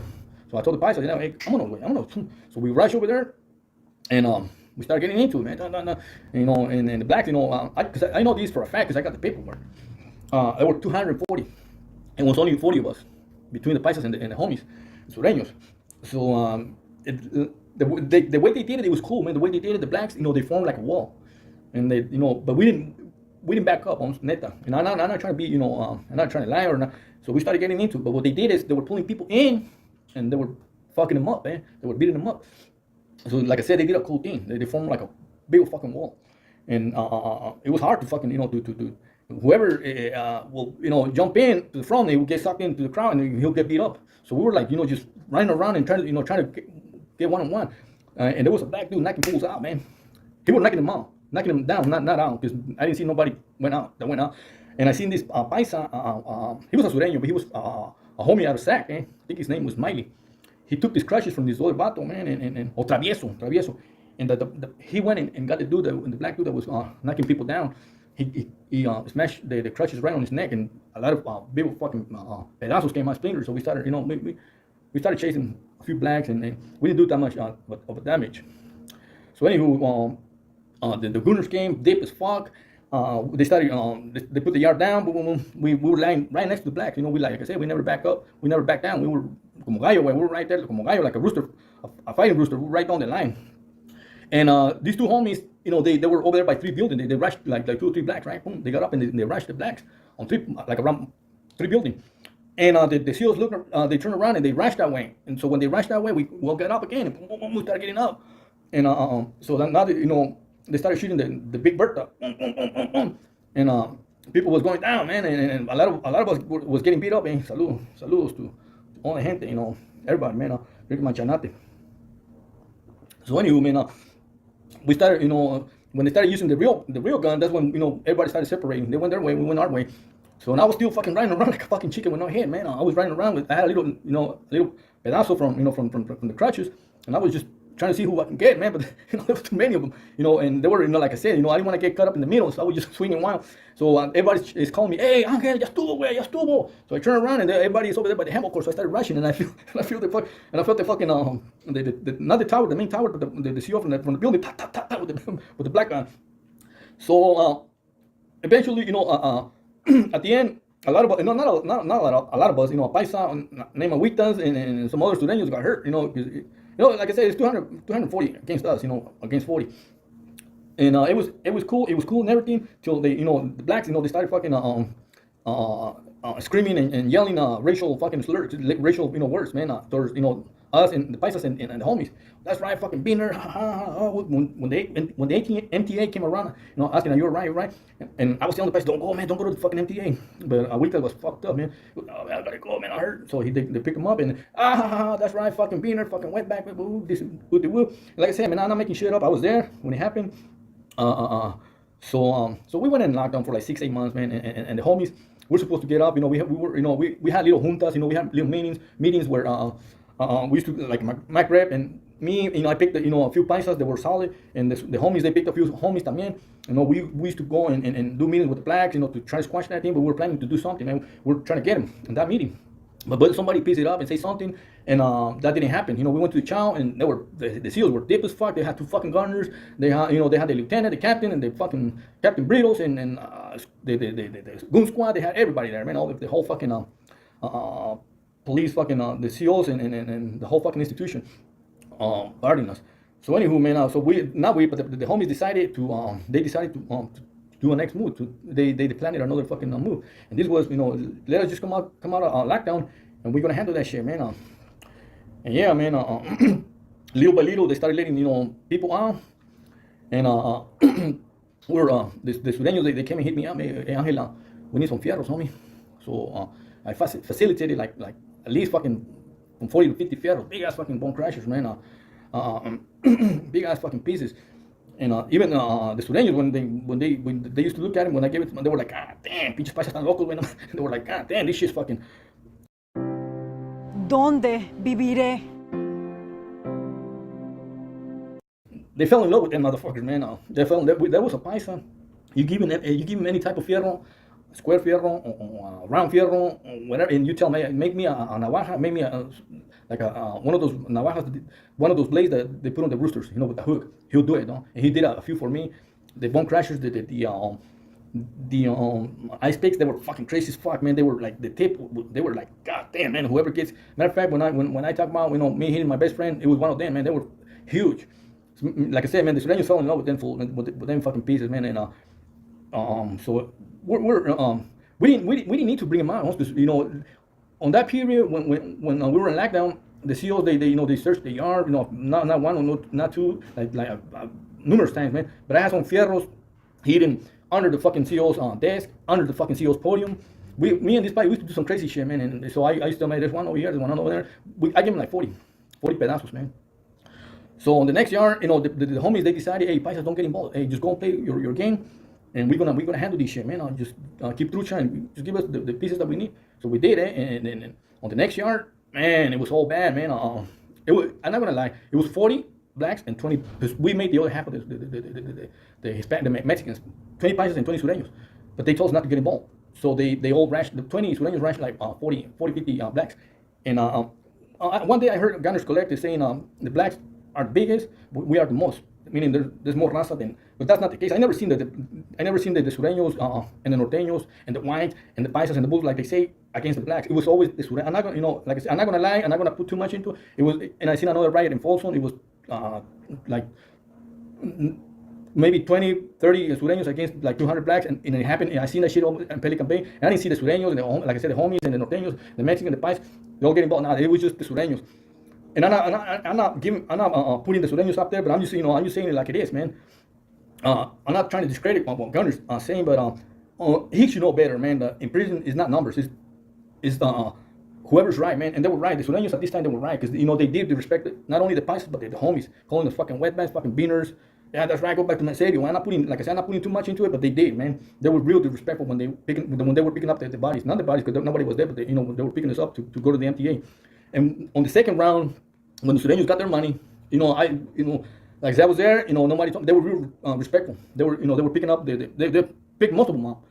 So I told the paisa, hey, I'm gonna. So we rushed over there, and we started getting into it, man. And the blacks, because I know these for a fact because I got the paperwork. There were 240, and it was only 40 of us between the paisas and the homies, the Sureños. So the way they did it, it was cool, man. The way they did it, the blacks, they formed like a wall, and they, but we didn't back up on neta. And I'm not trying to be, I'm not trying to lie or not. So we started getting into it. But what they did is they were pulling people in, and they were fucking them up, man. They were beating them up. So like I said, they did a cool thing. They formed like a big fucking wall, and it was hard to fucking, to whoever will, jump in to the front, they will get sucked into the crowd and he'll get beat up. So we were like, just running around and trying to get one-on-one. And there was a black dude knocking fools out, man. He was knocking them down, not out, because I didn't see nobody that went out. And I seen this paisa, he was a Sureño, but he was a homie out of Sac, man. I think his name was Miley. He took these crushes from this other vato, man, and Travieso. And he went and got the black dude that was knocking people down. He smashed the crutches right on his neck, and a lot of big fucking pedazos came out, splinters. So we started, we started chasing a few blacks, and we didn't do that much of damage. So anywho, the Gooners came deep as fuck. They started, they put the yard down. Boom. We were lying right next to the blacks. Like I said, we never back up. We never back down. We were como gallo, we were right there, como gallo, like a rooster, a fighting rooster, right down the line. And these two homies, they were over there by 3 buildings. They rushed like 2 or 3 blacks, right? Boom. They got up and they rushed the blacks on 3, like around 3 buildings. And the SEALs looked, they turned around and they rushed that way. And so when they rushed that way, we all got up again and boom, we started getting up. And so then now they started shooting the big Bertha. And people was going down, man. And a lot of us was getting beat up. And saludos to all the gente, everybody, man. Ricky Manchanate. So anyway, man, we started, when they started using the real gun, that's when, everybody started separating. They went their way, we went our way. So and I was still fucking riding around like a fucking chicken with no head, man. I was riding around I had a little pedazo from the crutches, and I was just trying to see who I can get, man. But there was too many of them, and they were, like I said, I didn't want to get cut up in the middle, so I was just swinging wild. So everybody is calling me, hey, Angel, ya estuvo. So I turned around and everybody is over there by the handball court. So I started rushing, and I felt the fucking not the tower, the main tower, but the CEO from the building, tap, with the black gun. So eventually, at the end, a lot of us, not a lot of us, a paisa named Aguitas and some other Sureños got hurt, like I said, it's 240 against us, against 40. And it was cool and everything till they, the blacks, they started fucking screaming and yelling racial fucking slurs, racial words, man, towards us and the paisas and the homies. That's right, fucking beaner. When the MTA came around, asking, are you alright, right? And I was telling the paisas, don't go, man, don't go to the fucking MTA. But a week was fucked up, man. Oh, I gotta go, man, I hurt. So they pick him up and that's right, fucking beaner, fucking wetback, this, like I said, man, I'm not making shit up. I was there when it happened. So we went in lockdown for like 6-8 months, man, and the homies. We're supposed to get up, we had little juntas, we had little meetings where we used to, like my rep and me, I picked a few paisas that were solid, and the homies, they picked a few homies también. We used to go and do meetings with the blacks, to try to squash that thing, but we were planning to do something, man. We're trying to get them in that meeting. But somebody picked it up and say something, and that didn't happen. We went to the chow, and the SEALs were deep as fuck. They had 2 fucking gunners. They had, they had the lieutenant, the captain, and the fucking Captain Brittles, and the goon squad. They had everybody there, man. All the whole fucking police, fucking the SEALs, and the whole fucking institution guarding us. So anywho, man, but the homies decided to do a next move. They planned another fucking move, and this was, let us just come out of lockdown, and we're gonna handle that shit, man. And yeah, man, little by little they started letting people out, and we're the Sureños, they came and hit me up, hey Angela, we need some fierros, homie. So I facilitated like at least fucking from 40 to 50 fierros, big ass fucking bone crashers, man, big ass fucking pieces. And even the Sureños, when they used to look at him, when I gave it to them, they were like, ah, damn, pinches paisas tan locos, man. They were like, ah, damn, this shit's fucking. ¿Dónde viviré? They fell in love with them motherfuckers, man. That was a paisa. You give him any type of fierro, square fierro, or round fierro, or whatever, and you tell me, make me a navaja, make me one of those navajas, one of those blades that they put on the roosters, with the hook. He'll do it, no? And he did a few for me. The bone crashers, the ice picks, they were fucking crazy as fuck, man. They were like the tip. They were like, god damn, man. Whoever gets. Matter of fact, when I talk about me hitting my best friend, it was one of them, man. They were huge. So, like I said, man, the Sureños fell in love with them fucking pieces, man. And so we didn't need to bring them out, because on that period when we were in lockdown, the SEALs they searched the yard, not one, not two, like numerous times, man. But I had some fierros hidden under the fucking SEALs desk, under the fucking SEALs podium. Me and this guy, we used to do some crazy shit, man. And so I used to tell, man, there's one over here, there's one over there. I gave him like 40 pedazos, man. So on the next yard, the homies, they decided, hey, paisas, don't get involved. Hey, just go and play your game, and we're gonna handle this shit, man. Just keep through trying, just give us the pieces that we need. So we did it, and on the next yard, man, it was all bad, man. I'm not gonna lie, it was 40 blacks and 20, because we made the other half of the Hispanic, the Mexicans, 20 paisas and 20 Sureños, but they told us not to get involved. So they all rushed, the 20 Sureños rushed like 40, 50 blacks. And one day I heard Gunners Collective saying the blacks are the biggest, but we are the most, meaning there's more raza than, but that's not the case. I never seen the Sureños and the Norteños and the whites and the paisas and the bulls, like they say, against the blacks. It was always the Sureños. I'm not gonna, like I said, I'm not gonna lie, I'm not gonna put too much into it. It was, and I seen another riot in Folsom. It was like maybe 20, 30 Sureños against like 200 blacks, and it happened. And I seen that shit in Pelican Bay, and I didn't see the Sureños and like I said, the homies and the Norteños, the Mexicans, the Pais, they all getting involved. Nah, it was just the Sureños. And I'm not putting the Sureños up there, but I'm just saying it like it is, man. I'm not trying to discredit what Gunner's saying, but he should know better, man. In prison is not numbers, it's whoever's right, man. And they were right. The Sureños at this time, they were right, because they did respect not only the Paisas, but the homies, calling us fucking wetbacks, fucking beaners. Yeah, that's right. Go back to my serio. I'm not putting, like I said, I'm not putting too much into it, but they did, man. They were real disrespectful when they were picking up the bodies, not the bodies, because nobody was there, but they were picking us up to go to the MTA. And on the second round, when the Sureños got their money, like I was there, nobody told, they were real respectful. They were picking up, they picked most of them up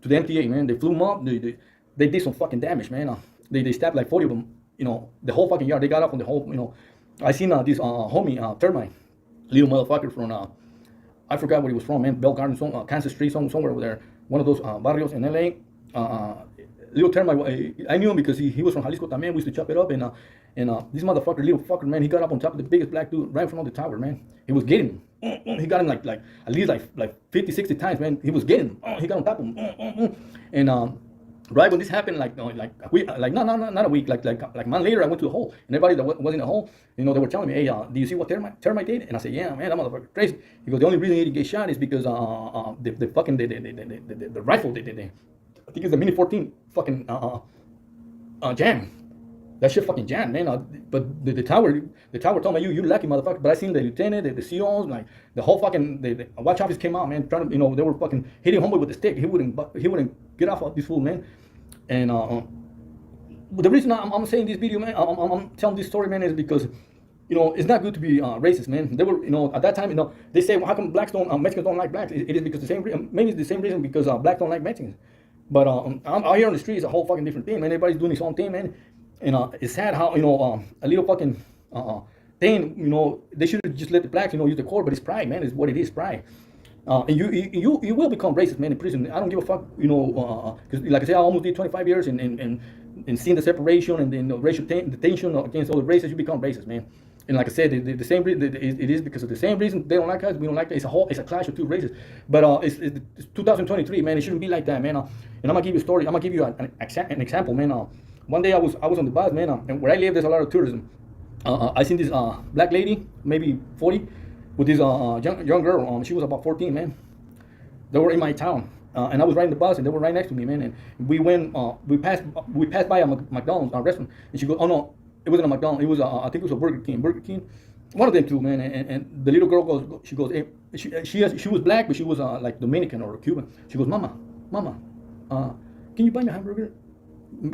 to the MTA, man. They flew them up. They did some fucking damage, man. They stabbed like 40 of them. The whole fucking yard. They got up on the whole. I seen this homie termite, little motherfucker from I forgot where he was from, man. Bell Garden, Kansas Street, somewhere over there. One of those barrios in LA. Little termite. I knew him because he was from Jalisco también. We used to chop it up, and this motherfucker, little fucker, man, he got up on top of the biggest black dude right in front of the tower, man. He was getting him. He got him like at least like 50, 60 times, man. He was getting him. He got on top of him. And Right when this happened, like not a week, like a month later, I went to the hole, and everybody that was in the hole, they were telling me, hey, do you see what termite did? And I said, yeah, man, that motherfucker crazy. He goes, the only reason he didn't get shot is because the fucking the rifle I think it's the Mini 14 fucking jam. That shit fucking jammed, man. But the tower told me, you lucky motherfucker. But I seen the lieutenant, the COs, like the whole fucking the watch office came out, man. Trying to, they were fucking hitting homeboy with the stick. He wouldn't get off of this fool, man. And but the reason I'm saying this video, man, I'm telling this story, man, is because it's not good to be racist, man. They were, at that time, they say, well, how come Mexicans don't like blacks? It is because maybe it's the same reason because blacks don't like Mexicans. But out here on the street is a whole fucking different thing, man. Everybody's doing his own thing, man. And it's sad how a little fucking thing, they should have just let the blacks use the court, but it's pride, man. It's what it is, pride. And you will become racist, man, in prison. I don't give a fuck, because like I said, I almost did 25 years and seeing the separation and the racial tension against all the races, you become racist, man. And like I said, the same reason it is because of the same reason they don't like us, we don't like us. It's a clash of two races. But it's 2023, man. It shouldn't be like that, man. And I'm gonna give you a story. I'm gonna give you an example, man. One day I was on the bus, man, and where I live, there's a lot of tourism. I seen this black lady, maybe 40, with this young girl. She was about 14, man. They were in my town, and I was riding the bus, and they were right next to me, man. And we passed by a McDonald's restaurant, and she goes, oh no, it wasn't a McDonald's. It was I think it was a Burger King, one of them two, man. And the little girl goes, she goes, hey, she was black, but she was like Dominican or Cuban. She goes, mama, can you buy me a hamburger?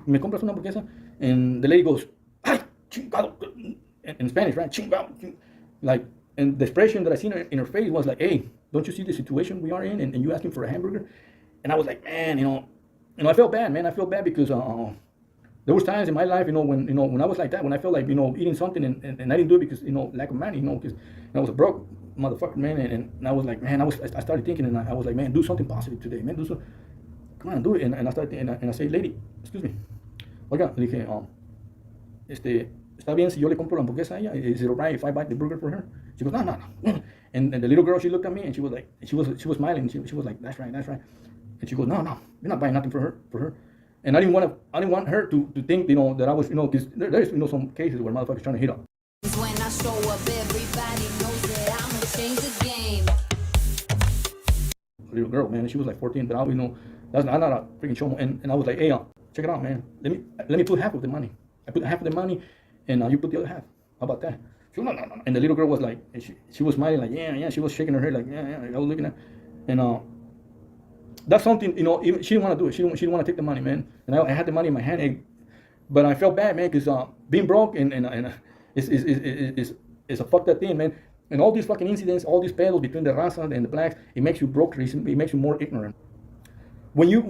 Me compras una hamburguesa? And the lady goes, ay, chingado, in Spanish, right? Chingado. Like, and the expression that I seen in her face was like, hey, don't you see the situation we are in, and you asking for a hamburger? And I was like, man, I felt bad, man. I felt bad because there was times in my life, when I was like that, when I felt like, eating something and I didn't do it because, lack of money, because I was a broke motherfucker, man. And I was like, man, I started thinking, and I was like, man, do something positive today, man. Do something. Come on, do it. And I started, and I say, lady, excuse me. Oiga, le dije, ¿está bien si yo le compro la hamburguesa a ella? Is it alright if I buy the burger for her? She goes, no. And the little girl, she looked at me, and she was like, she was smiling. She was like, that's right. And she goes, no, you're not buying nothing for her. And I didn't want her to think, that I was, because there's, some cases where motherfuckers trying to hit up. When I show up, everybody knows that I'ma change the game. Little girl, man, and she was like 14, but I'm not a freaking show. And I was like, hey, check it out, man. Let me put half of the money. I put half of the money, and you put the other half. How about that? She goes, no. And the little girl was like, she was smiling, like, yeah. She was shaking her head, like, yeah. I was looking at, and that's something, even, she didn't want to do it. She didn't want to take the money, man. And I had the money in my hand, but I felt bad, man, because being broke and it's a fucked up thing, man. And all these fucking incidents, all these battles between the raza and the blacks, it makes you broke. It makes you more ignorant. When you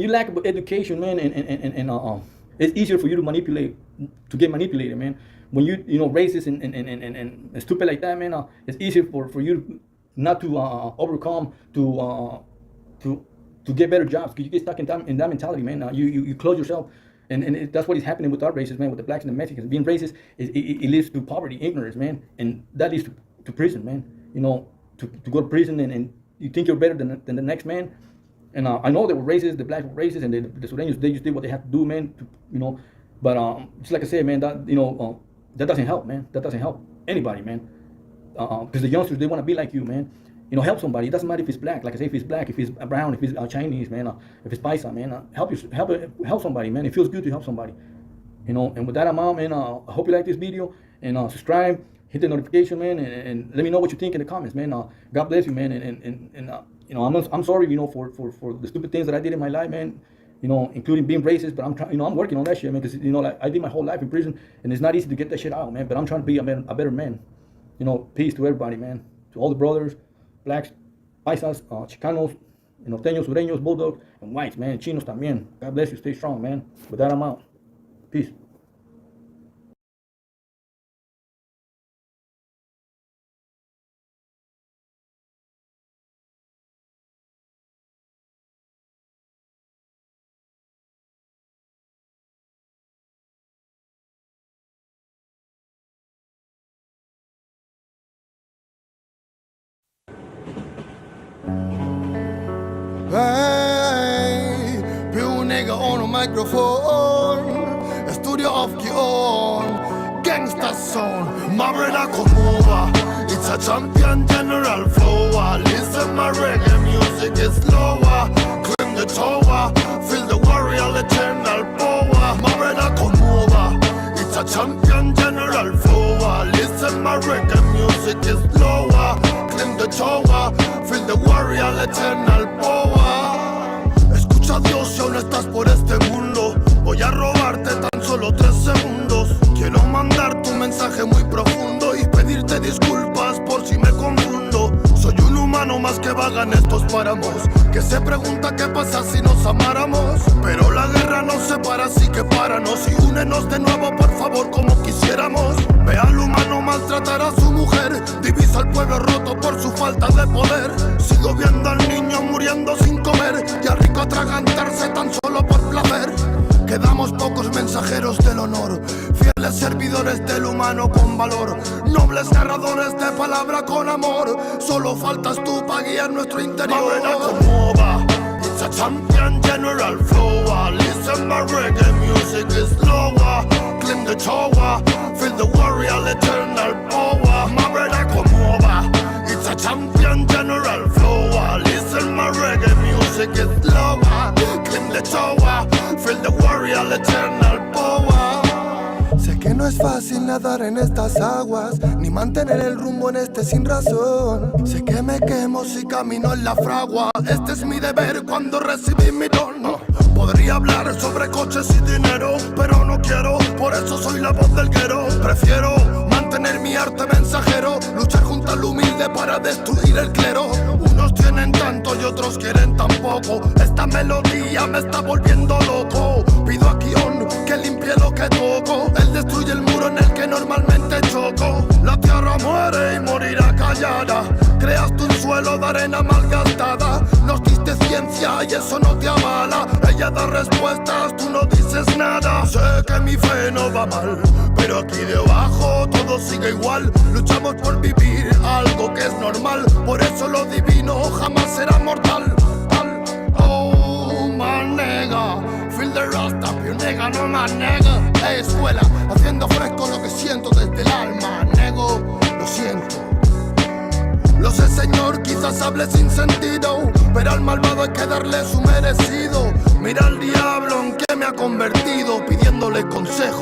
lack education, man, and it's easier for you to get manipulated, man. When you racist and stupid like that, man, it's easier for you not to overcome to get better jobs, because you get stuck in that mentality, man. You close yourself, and that's what is happening with our races, man, with the blacks and the Mexicans. Being racist, it leads to poverty, ignorance, man, and that leads to prison, man. To go to prison and you think you're better than the next man. And I know they were racist, the blacks were racist, and the Sureños, they just did what they had to do, man. But just like I said, man, that that doesn't help, man. That doesn't help anybody, man. Because the youngsters, they want to be like you, man. Help somebody. It doesn't matter if it's black. Like I say, if he's black, if he's brown, if he's Chinese, man, if it's paisa, man. Help somebody, man. It feels good to help somebody. And with that amount, man, I hope you like this video, and subscribe, hit the notification, man, and let me know what you think in the comments, man. God bless you, man, and I'm sorry, for the stupid things that I did in my life, man. Including being racist, but I'm trying, I'm working on that shit, man, because like I did my whole life in prison, and it's not easy to get that shit out, man. But I'm trying to be a better man. Peace to everybody, man. To all the brothers, blacks, paisas, Chicanos, norteños, sureños, bulldogs, and whites, man, chinos también. God bless you. Stay strong, man. With that, I'm out. Peace. Hey, put a nigga on a microphone, studio of your own, gangsta song, my brother come over. It's a champion general flow. Listen, my reggae music is slower. Climb the tower, feel the warrior eternal power. My brother come over. It's a champion general flow. Listen, my reggae music is slower. Climb the tower, feel the warrior eternal power. Escucha a Dios si aún estás por este mundo. Voy a robarte tan solo 3 segundos. Quiero mandar tu mensaje muy profundo y pedirte disculpas por si me confundo. Soy un humano más que vaga en estos páramos, que se pregunta qué pasa si nos amáramos. Pero la guerra nos separa, así que páranos y únenos de nuevo, por favor, como quisiéramos. Ve al humano maltratar a su mujer, divisa al pueblo roto por su falta de poder. Sigo viendo al niño muriendo sin comer y al rico atragantarse tan solo por placer. Quedamos pocos mensajeros del honor, fieles servidores del humano con valor, nobles narradores de palabra con amor. Solo faltas tú para guiar nuestro interior. It's a champion general flow. Listen, my reggae music is slower. Climb the tower, feel the warrior eternal power. My brother come over. It's a champion general flow. Listen, my reggae music is slower. Climb the tower, feel the warrior eternal power. Sé que no es fácil nadar en estas aguas, ni mantener el rumbo en este sin razón. Sé que me quemo si camino en la fragua. Este es mi deber cuando recibí mi don. Podría hablar sobre coches y dinero, pero no quiero, por eso soy la voz del guero. Prefiero mantener mi arte mensajero, luchar junto al humilde para destruir el clero. Unos tienen tanto y otros quieren tan poco. Esta melodía me está volviendo loco. Pido a Kion que limpie lo que toco. Él destruye el muro en el que normalmente choco. La tierra muere y morirá callada. Creaste un suelo de arena malgastada. Nos diste ciencia y eso no te avala. Ella da respuestas, tú no dices nada. Sé que mi fe no va mal, pero aquí debajo todo sigue igual. Luchamos por vivir algo que es normal. Por eso lo divino jamás será mortal. Oh, my nigga, feel the rasta, you nigga, no my nigga. Hey, escuela, haciendo fresco lo que siento desde el alma. Nego, lo siento. Lo sé, señor, quizás hable sin sentido, pero al malvado hay que darle su merecido. Mira al diablo en que me ha convertido, pidiéndole consejo